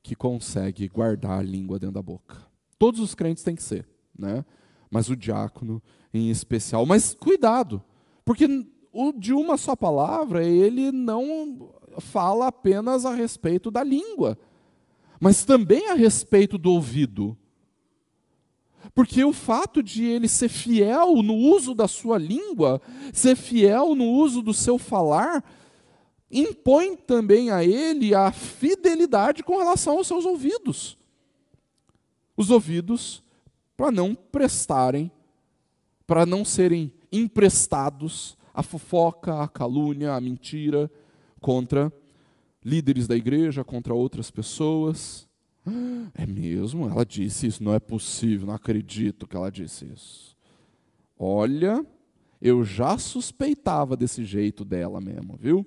que consegue guardar a língua dentro da boca. Todos os crentes têm que ser, né? Mas o diácono em especial. Mas cuidado, porque o de uma só palavra, ele não fala apenas a respeito da língua, mas também a respeito do ouvido. Porque o fato de ele ser fiel no uso da sua língua, ser fiel no uso do seu falar, impõe também a ele a fidelidade com relação aos seus ouvidos. Os ouvidos, para não prestarem, para não serem emprestados à fofoca, à calúnia, à mentira contra líderes da igreja, contra outras pessoas. É mesmo? Ela disse isso? Não é possível, não acredito que ela disse isso. Olha, eu já suspeitava desse jeito dela mesmo, viu?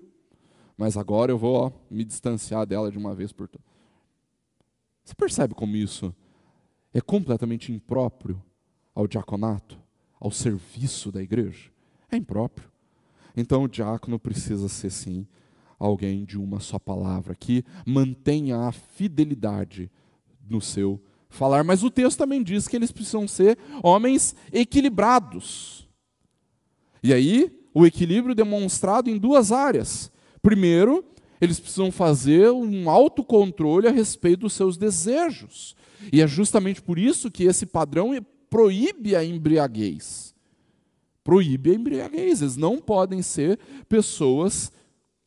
Mas agora eu vou me distanciar dela de uma vez por todas. Você percebe como isso é completamente impróprio ao diaconato, ao serviço da igreja? É impróprio. Então o diácono precisa ser, sim, alguém de uma só palavra, que mantenha a fidelidade no seu falar. Mas o texto também diz que eles precisam ser homens equilibrados. E aí, o equilíbrio demonstrado em duas áreas. Primeiro, eles precisam fazer um autocontrole a respeito dos seus desejos. E é justamente por isso que esse padrão proíbe a embriaguez. Proíbe a embriaguez. Eles não podem ser pessoas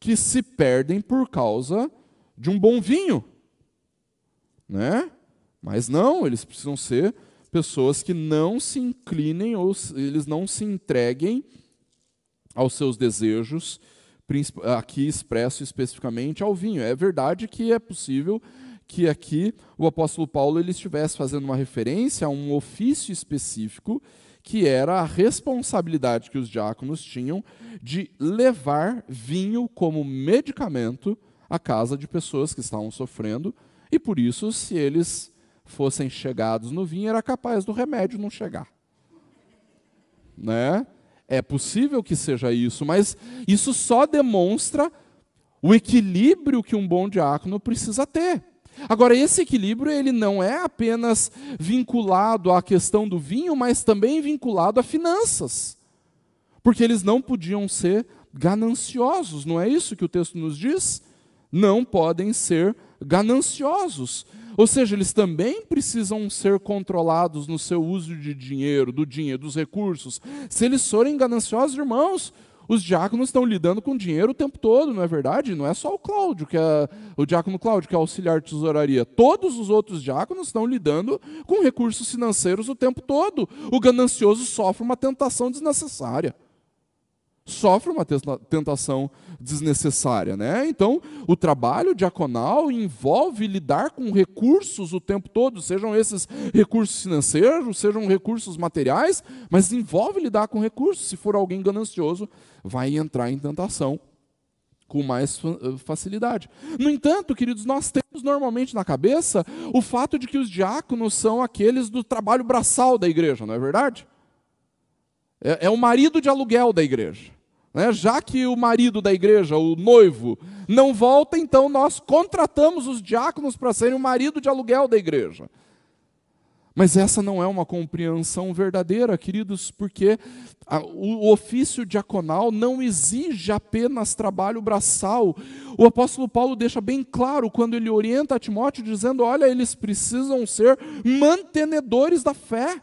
que se perdem por causa de um bom vinho, né? Mas não, eles precisam ser pessoas que não se inclinem ou eles não se entreguem aos seus desejos, aqui expresso especificamente ao vinho. É verdade que é possível que aqui o apóstolo Paulo ele estivesse fazendo uma referência a um ofício específico, que era a responsabilidade que os diáconos tinham de levar vinho como medicamento à casa de pessoas que estavam sofrendo, e por isso, se eles fossem chegados no vinho, era capaz do remédio não chegar. Né? É possível que seja isso, mas isso só demonstra o equilíbrio que um bom diácono precisa ter. Agora, esse equilíbrio ele não é apenas vinculado à questão do vinho, mas também vinculado a finanças. Porque eles não podiam ser gananciosos, não é isso que o texto nos diz? Não podem ser gananciosos. Ou seja, eles também precisam ser controlados no seu uso de dinheiro, dos recursos. Se eles forem gananciosos, irmãos, os diáconos estão lidando com dinheiro o tempo todo, não é verdade? Não é só o Cláudio, o diácono Cláudio, que é auxiliar de tesouraria. Todos os outros diáconos estão lidando com recursos financeiros o tempo todo. O ganancioso sofre uma tentação desnecessária. Sofre uma tentação desnecessária, né? Então, o trabalho diaconal envolve lidar com recursos o tempo todo, sejam esses recursos financeiros, sejam recursos materiais, mas envolve lidar com recursos. Se for alguém ganancioso, vai entrar em tentação com mais facilidade. No entanto, queridos, nós temos normalmente na cabeça o fato de que os diáconos são aqueles do trabalho braçal da igreja, não é verdade? É o marido de aluguel da igreja. Já que o marido da igreja, o noivo, não volta, então nós contratamos os diáconos para serem o marido de aluguel da igreja. Mas essa não é uma compreensão verdadeira, queridos, porque o ofício diaconal não exige apenas trabalho braçal. O apóstolo Paulo deixa bem claro quando ele orienta a Timóteo, dizendo, olha, eles precisam ser mantenedores da fé.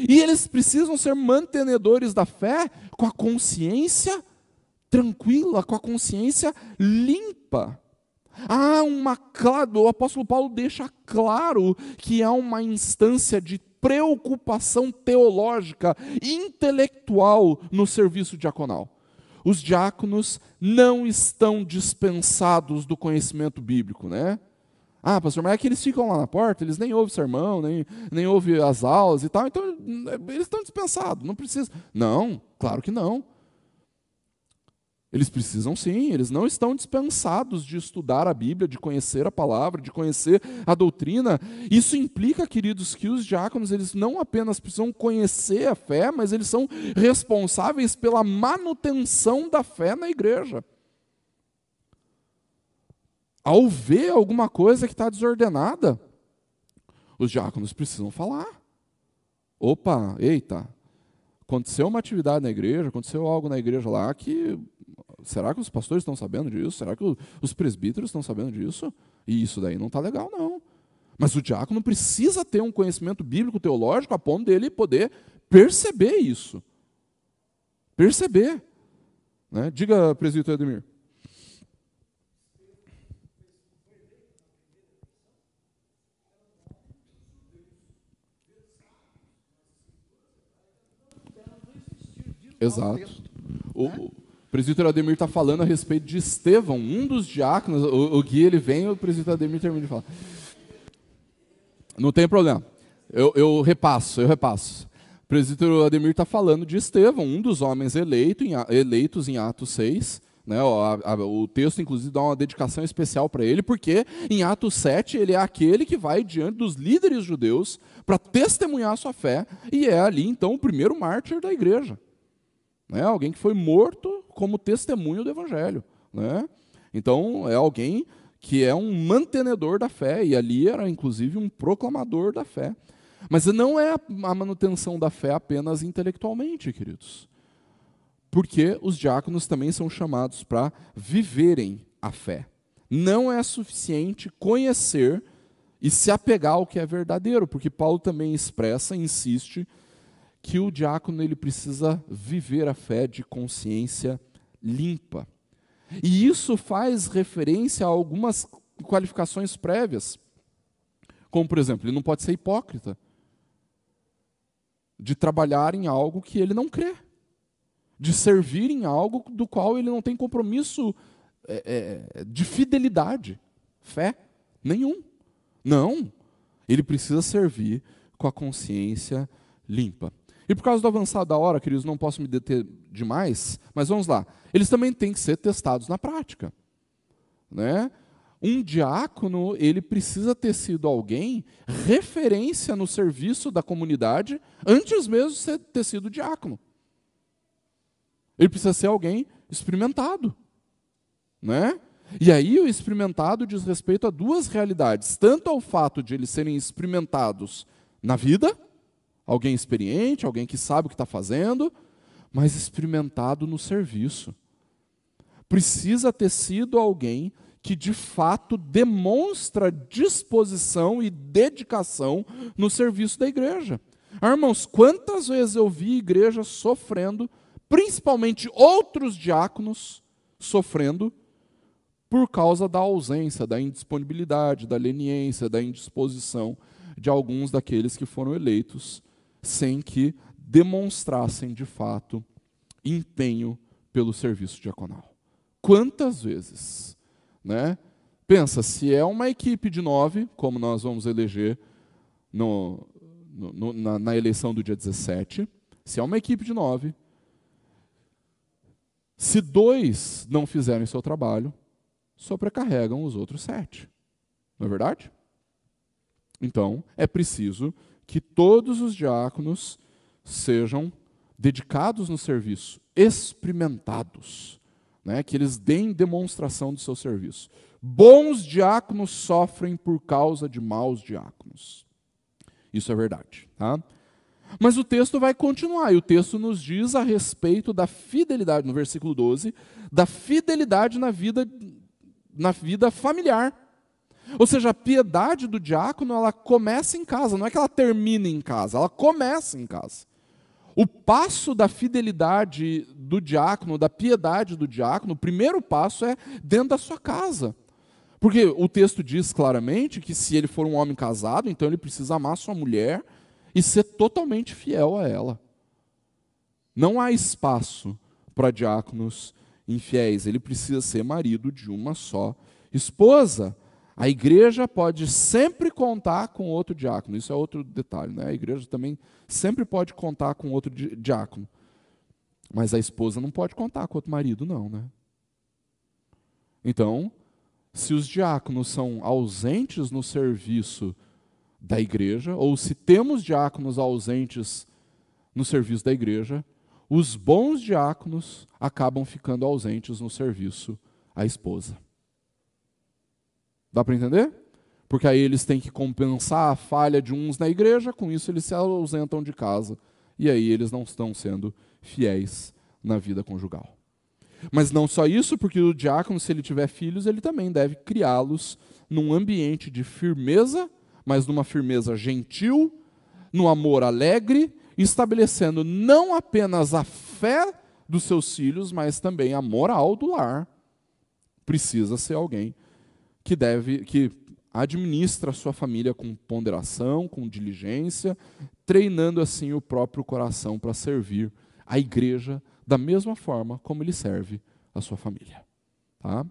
E eles precisam ser mantenedores da fé com a consciência tranquila, com a consciência limpa. O apóstolo Paulo deixa claro que há uma instância de preocupação teológica, intelectual no serviço diaconal. Os diáconos não estão dispensados do conhecimento bíblico, né? Pastor, mas é que eles ficam lá na porta, eles nem ouvem sermão, nem ouvem as aulas e tal, então eles estão dispensados, não precisa. Não, claro que não. Eles precisam sim, eles não estão dispensados de estudar a Bíblia, de conhecer a palavra, de conhecer a doutrina. Isso implica, queridos, que os diáconos, eles não apenas precisam conhecer a fé, mas eles são responsáveis pela manutenção da fé na igreja. Ao ver alguma coisa que está desordenada, os diáconos precisam falar. Opa, eita, aconteceu uma atividade na igreja, aconteceu algo na igreja lá que... Será que os pastores estão sabendo disso? Será que os presbíteros estão sabendo disso? E isso daí não está legal, não. Mas o diácono precisa ter um conhecimento bíblico, teológico, a ponto dele poder perceber isso. Perceber. Né? Diga, presbítero Ademir. Exato. O presbítero Ademir está falando a respeito de Estevão, um dos diáconos. O Gui, ele vem, o presbítero Ademir termina de falar. Não tem problema. Eu repasso. O presbítero Ademir está falando de Estevão, um dos homens eleitos em Atos 6. Né, o texto, inclusive, dá uma dedicação especial para ele, porque em Atos 7 ele é aquele que vai diante dos líderes judeus para testemunhar a sua fé, e é ali, então, o primeiro mártir da igreja. Né, alguém que foi morto como testemunho do Evangelho. Né? Então, é alguém que é um mantenedor da fé, e ali era, inclusive, um proclamador da fé. Mas não é a manutenção da fé apenas intelectualmente, queridos. Porque os diáconos também são chamados para viverem a fé. Não é suficiente conhecer e se apegar ao que é verdadeiro, porque Paulo também insiste, que o diácono ele precisa viver a fé de consciência limpa. E isso faz referência a algumas qualificações prévias. Como, por exemplo, ele não pode ser hipócrita de trabalhar em algo que ele não crê, de servir em algo do qual ele não tem compromisso de fidelidade, fé, nenhum. Não, ele precisa servir com a consciência limpa. E por causa do avançado da hora, queridos, não posso me deter demais, mas vamos lá. Eles também têm que ser testados na prática. Né? Um diácono, ele precisa ter sido alguém referência no serviço da comunidade antes mesmo de ter sido diácono. Ele precisa ser alguém experimentado. Né? E aí o experimentado diz respeito a duas realidades. Tanto ao fato de eles serem experimentados na vida, alguém experiente, alguém que sabe o que está fazendo, mas experimentado no serviço. Precisa ter sido alguém que de fato demonstra disposição e dedicação no serviço da igreja. Irmãos, quantas vezes eu vi igreja sofrendo, principalmente outros diáconos sofrendo, por causa da ausência, da indisponibilidade, da leniência, da indisposição de alguns daqueles que foram eleitos, sem que demonstrassem de fato empenho pelo serviço diaconal. Quantas vezes? Né? Pensa, se é uma equipe de 9, como nós vamos eleger na eleição do dia 17, se é uma equipe de 9, se 2 não fizerem seu trabalho, sobrecarregam os outros 7. Não é verdade? Então, é preciso que todos os diáconos sejam dedicados no serviço, experimentados, né? Que eles deem demonstração do seu serviço. Bons diáconos sofrem por causa de maus diáconos. Isso é verdade. Tá? Mas o texto vai continuar, e o texto nos diz a respeito da fidelidade, no versículo 12, da fidelidade na vida familiar. Ou seja, a piedade do diácono, ela começa em casa, não é que ela termina em casa, ela começa em casa. O passo da fidelidade do diácono, da piedade do diácono, o primeiro passo é dentro da sua casa. Porque o texto diz claramente que se ele for um homem casado, então ele precisa amar sua mulher e ser totalmente fiel a ela. Não há espaço para diáconos infiéis, ele precisa ser marido de uma só esposa. A igreja pode sempre contar com outro diácono, isso é outro detalhe, né? A igreja também sempre pode contar com outro diácono, mas a esposa não pode contar com outro marido, não, né? Então, se os diáconos são ausentes no serviço da igreja, ou se temos diáconos ausentes no serviço da igreja, os bons diáconos acabam ficando ausentes no serviço à esposa. Dá para entender? Porque aí eles têm que compensar a falha de uns na igreja, com isso eles se ausentam de casa, e aí eles não estão sendo fiéis na vida conjugal. Mas não só isso, porque o diácono, se ele tiver filhos, ele também deve criá-los num ambiente de firmeza, mas numa firmeza gentil, no amor alegre, estabelecendo não apenas a fé dos seus filhos, mas também a moral do lar. Precisa ser alguém que administra a sua família com ponderação, com diligência, treinando assim o próprio coração para servir a igreja da mesma forma como ele serve a sua família. Tá?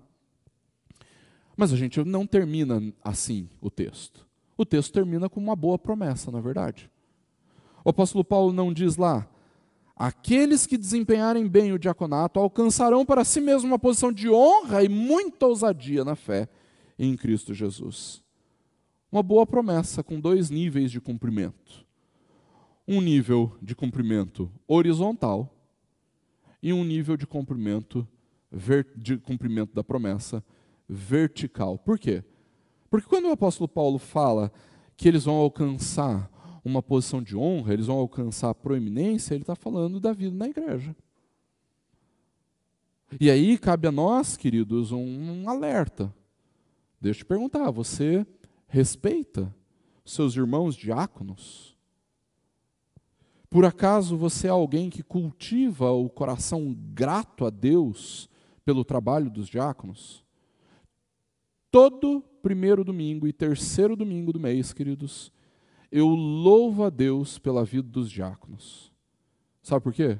Mas a gente não termina assim o texto. O texto termina com uma boa promessa, na verdade. O apóstolo Paulo não diz lá: aqueles que desempenharem bem o diaconato alcançarão para si mesmos uma posição de honra e muita ousadia na fé em Cristo Jesus. Uma boa promessa com 2 níveis de cumprimento. Um nível de cumprimento horizontal e um nível de cumprimento da promessa vertical. Por quê? Porque quando o apóstolo Paulo fala que eles vão alcançar uma posição de honra, eles vão alcançar a proeminência, ele está falando da vida na igreja. E aí cabe a nós, queridos, um alerta. Deixa eu te perguntar, você respeita seus irmãos diáconos? Por acaso você é alguém que cultiva o coração grato a Deus pelo trabalho dos diáconos? Todo primeiro domingo e terceiro domingo do mês, queridos, eu louvo a Deus pela vida dos diáconos. Sabe por quê?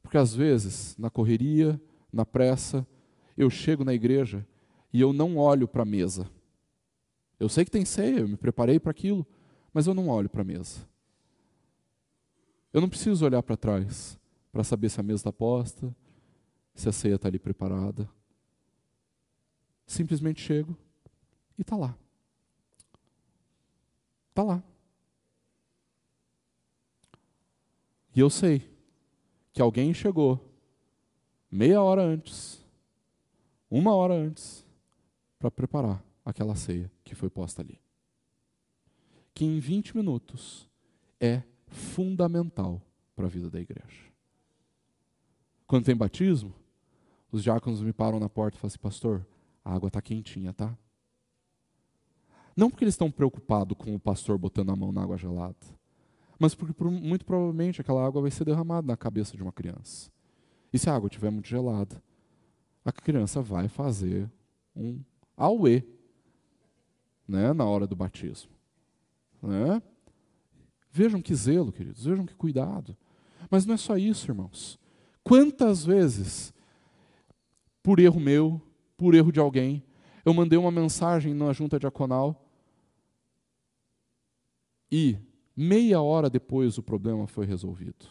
Porque às vezes, na correria, na pressa, eu chego na igreja e eu não olho para a mesa. Eu sei que tem ceia, eu me preparei para aquilo, mas eu não olho para a mesa. Eu não preciso olhar para trás para saber se a mesa está posta, se a ceia está ali preparada. Simplesmente chego e está lá. Está lá. E eu sei que alguém chegou meia hora antes, 1 hora antes, para preparar aquela ceia que foi posta ali. Que em 20 minutos é fundamental para a vida da igreja. Quando tem batismo, os diáconos me param na porta e falam assim: pastor, a água está quentinha, tá? Não porque eles estão preocupados com o pastor botando a mão na água gelada, mas porque muito provavelmente aquela água vai ser derramada na cabeça de uma criança. E se a água estiver muito gelada, a criança vai fazer um auê, né, na hora do batismo. Né? Vejam que zelo, queridos, vejam que cuidado. Mas não é só isso, irmãos. Quantas vezes, por erro meu, por erro de alguém, eu mandei uma mensagem na junta diaconal e meia hora depois o problema foi resolvido.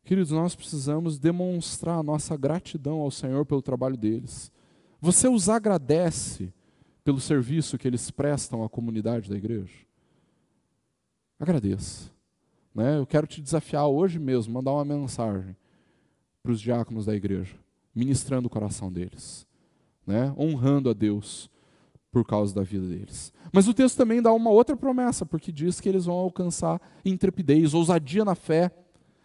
Queridos, nós precisamos demonstrar a nossa gratidão ao Senhor pelo trabalho deles. Você os agradece pelo serviço que eles prestam à comunidade da igreja? Agradeça. Né? Eu quero te desafiar hoje mesmo, mandar uma mensagem para os diáconos da igreja, ministrando o coração deles, né? Honrando a Deus por causa da vida deles. Mas o texto também dá uma outra promessa, porque diz que eles vão alcançar intrepidez, ousadia na fé.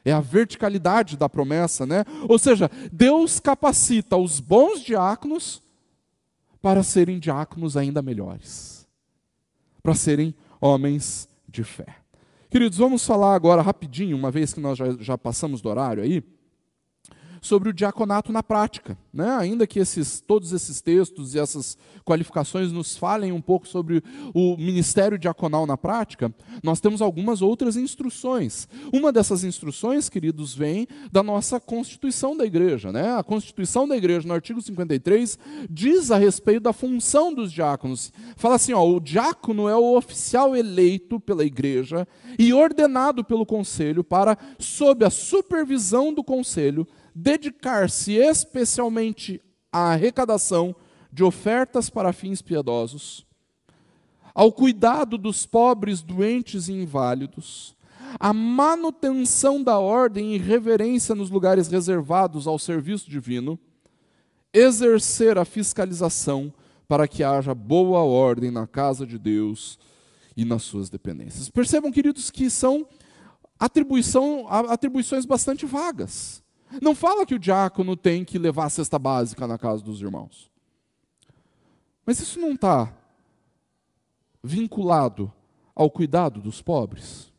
É a verticalidade da promessa, né? Ou seja, Deus capacita os bons diáconos para serem diáconos ainda melhores, para serem homens de fé. Queridos, vamos falar agora rapidinho, uma vez que nós já passamos do horário aí, sobre o diaconato na prática. Né? Ainda que todos esses textos e essas qualificações nos falem um pouco sobre o ministério diaconal na prática, nós temos algumas outras instruções. Uma dessas instruções, queridos, vem da nossa Constituição da Igreja. Né? A Constituição da Igreja, no artigo 53, diz a respeito da função dos diáconos. Fala assim, o diácono é o oficial eleito pela Igreja e ordenado pelo Conselho para, sob a supervisão do Conselho, dedicar-se especialmente à arrecadação de ofertas para fins piedosos, ao cuidado dos pobres, doentes e inválidos, à manutenção da ordem e reverência nos lugares reservados ao serviço divino, exercer a fiscalização para que haja boa ordem na casa de Deus e nas suas dependências. Percebam, queridos, que são atribuições bastante vagas. Não fala que o diácono tem que levar a cesta básica na casa dos irmãos. Mas isso não está vinculado ao cuidado dos pobres?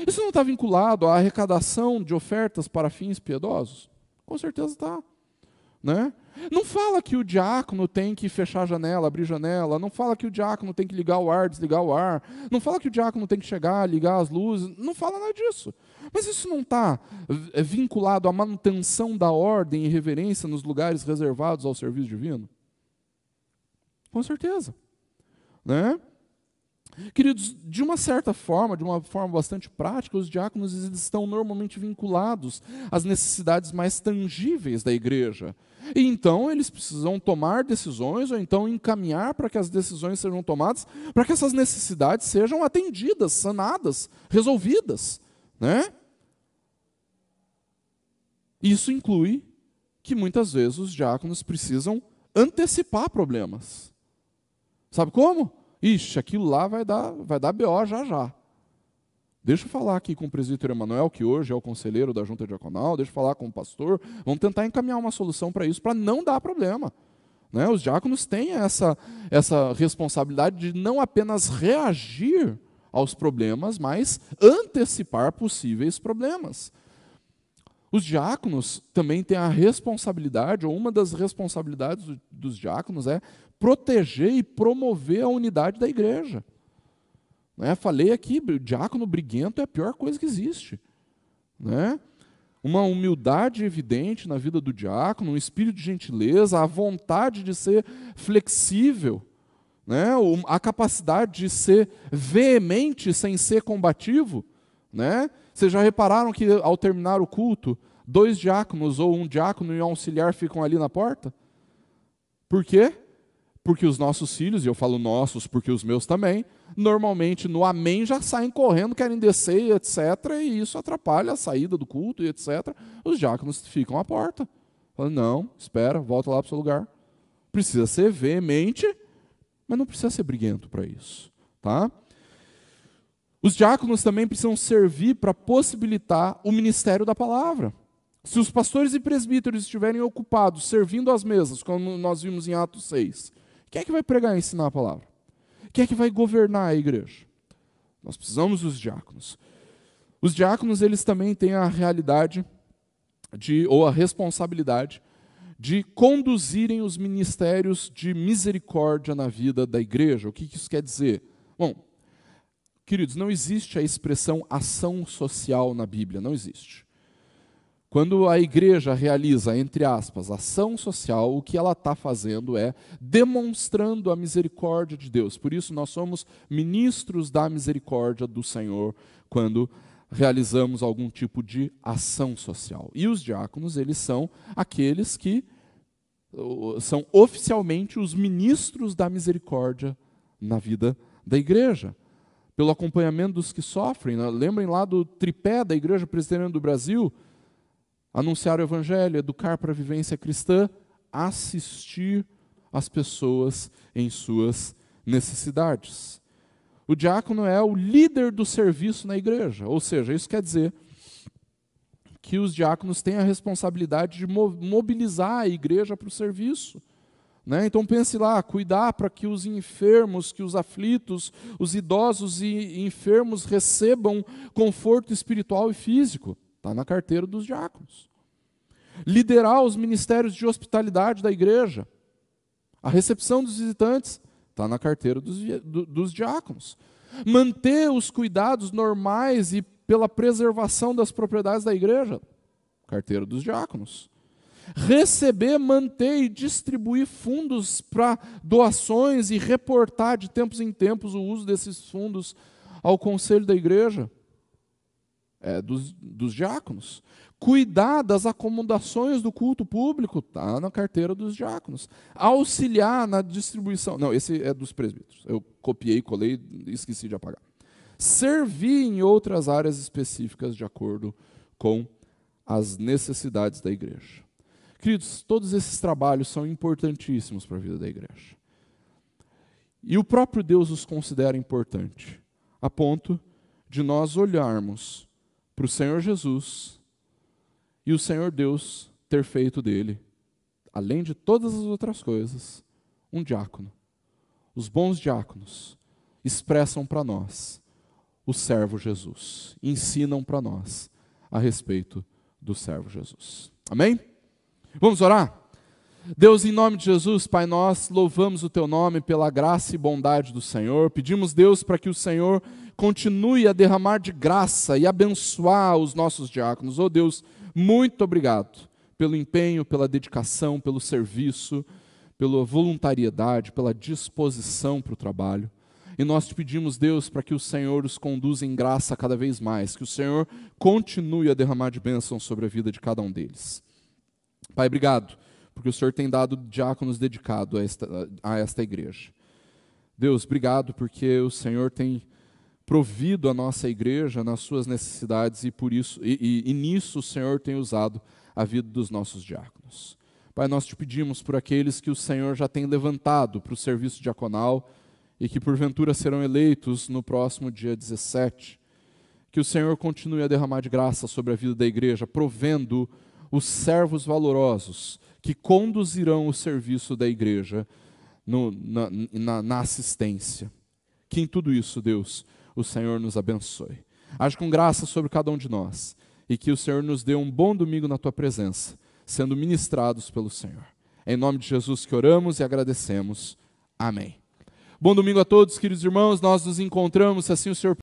Isso não está vinculado à arrecadação de ofertas para fins piedosos? Com certeza está. Né? Não fala que o diácono tem que fechar a janela, abrir a janela, não fala que o diácono tem que ligar o ar, desligar o ar, não fala que o diácono tem que chegar, ligar as luzes, não fala nada disso. Mas isso não está vinculado à manutenção da ordem e reverência nos lugares reservados ao serviço divino? Com certeza. Né? Queridos, de uma certa forma, de uma forma bastante prática, os diáconos eles estão normalmente vinculados às necessidades mais tangíveis da igreja. E então eles precisam tomar decisões ou então encaminhar para que as decisões sejam tomadas, para que essas necessidades sejam atendidas, sanadas, resolvidas. Né? Isso inclui que muitas vezes os diáconos precisam antecipar problemas. Sabe como? Ixi, aquilo lá vai dar BO já. Deixa eu falar aqui com o presbítero Emanuel, que hoje é o conselheiro da junta diaconal, deixa eu falar com o pastor, vamos tentar encaminhar uma solução para isso, para não dar problema. Né? Os diáconos têm essa responsabilidade de não apenas reagir aos problemas, mas antecipar possíveis problemas. Os diáconos também têm a responsabilidade, ou uma das responsabilidades dos diáconos é proteger e promover a unidade da igreja. Né? Falei aqui, o diácono briguento é a pior coisa que existe. Né? Uma humildade evidente na vida do diácono, um espírito de gentileza, a vontade de ser flexível, né? A capacidade de ser veemente sem ser combativo. Né? Vocês já repararam que ao terminar o culto, 2 diáconos ou um diácono e um auxiliar ficam ali na porta? Por quê? Porque os nossos filhos, e eu falo nossos porque os meus também, normalmente no amém já saem correndo, querem descer, etc. E isso atrapalha a saída do culto, e etc. Os diáconos ficam à porta. Falam, não, espera, volta lá para o seu lugar. Precisa ser veemente, mas não precisa ser briguento para isso. Tá? Os diáconos também precisam servir para possibilitar o ministério da palavra. Se os pastores e presbíteros estiverem ocupados servindo às mesas, como nós vimos em Atos 6, quem é que vai pregar e ensinar a palavra? Quem é que vai governar a igreja? Nós precisamos dos diáconos. Os diáconos, eles também têm a realidade ou a responsabilidade de conduzirem os ministérios de misericórdia na vida da igreja. O que isso quer dizer? Bom, queridos, não existe a expressão ação social na Bíblia, não existe. Quando a igreja realiza, entre aspas, ação social, o que ela está fazendo é demonstrando a misericórdia de Deus. Por isso nós somos ministros da misericórdia do Senhor quando realizamos algum tipo de ação social. E os diáconos, eles são aqueles que são oficialmente os ministros da misericórdia na vida da igreja. Pelo acompanhamento dos que sofrem. Lembrem lá do tripé da Igreja Presbiteriana do Brasil: anunciar o Evangelho, educar para a vivência cristã, assistir as pessoas em suas necessidades. O diácono é o líder do serviço na igreja, ou seja, isso quer dizer que os diáconos têm a responsabilidade de mobilizar a igreja para o serviço. Né? Então pense lá, cuidar para que os enfermos, que os aflitos, os idosos e enfermos recebam conforto espiritual e físico. Está na carteira dos diáconos. Liderar os ministérios de hospitalidade da igreja. A recepção dos visitantes está na carteira dos diáconos. Manter os cuidados normais e pela preservação das propriedades da igreja. Carteira dos diáconos. Receber, manter e distribuir fundos para doações e reportar de tempos em tempos o uso desses fundos ao conselho da igreja. Dos diáconos. Cuidar das acomodações do culto público, está na carteira dos diáconos. Auxiliar na distribuição. Não, esse é dos presbíteros. Eu copiei, colei e esqueci de apagar. Servir em outras áreas específicas de acordo com as necessidades da igreja. Queridos, todos esses trabalhos são importantíssimos para a vida da igreja. E o próprio Deus os considera importante, a ponto de nós olharmos para o Senhor Jesus e o Senhor Deus ter feito dele, além de todas as outras coisas, um diácono. Os bons diáconos expressam para nós o servo Jesus, ensinam para nós a respeito do servo Jesus. Amém? Vamos orar? Deus, em nome de Jesus, Pai, nós louvamos o Teu nome pela graça e bondade do Senhor. Pedimos, Deus, para que o Senhor continue a derramar de graça e abençoar os nossos diáconos. Oh Deus, muito obrigado pelo empenho, pela dedicação, pelo serviço, pela voluntariedade, pela disposição para o trabalho. E nós te pedimos, Deus, para que o Senhor os conduza em graça cada vez mais, que o Senhor continue a derramar de bênção sobre a vida de cada um deles. Pai, obrigado, porque o Senhor tem dado diáconos dedicados a esta igreja. Deus, obrigado porque o Senhor tem provido a nossa igreja nas suas necessidades e por isso e nisso o Senhor tem usado a vida dos nossos diáconos. Pai, nós te pedimos por aqueles que o Senhor já tem levantado para o serviço diaconal e que porventura serão eleitos no próximo dia 17, que o Senhor continue a derramar de graça sobre a vida da igreja, provendo os servos valorosos que conduzirão o serviço da igreja na assistência. Que em tudo isso, Deus, o Senhor nos abençoe. Age com graça sobre cada um de nós e que o Senhor nos dê um bom domingo na Tua presença, sendo ministrados pelo Senhor. É em nome de Jesus que oramos e agradecemos. Amém. Bom domingo a todos, queridos irmãos. Nós nos encontramos, se assim o Senhor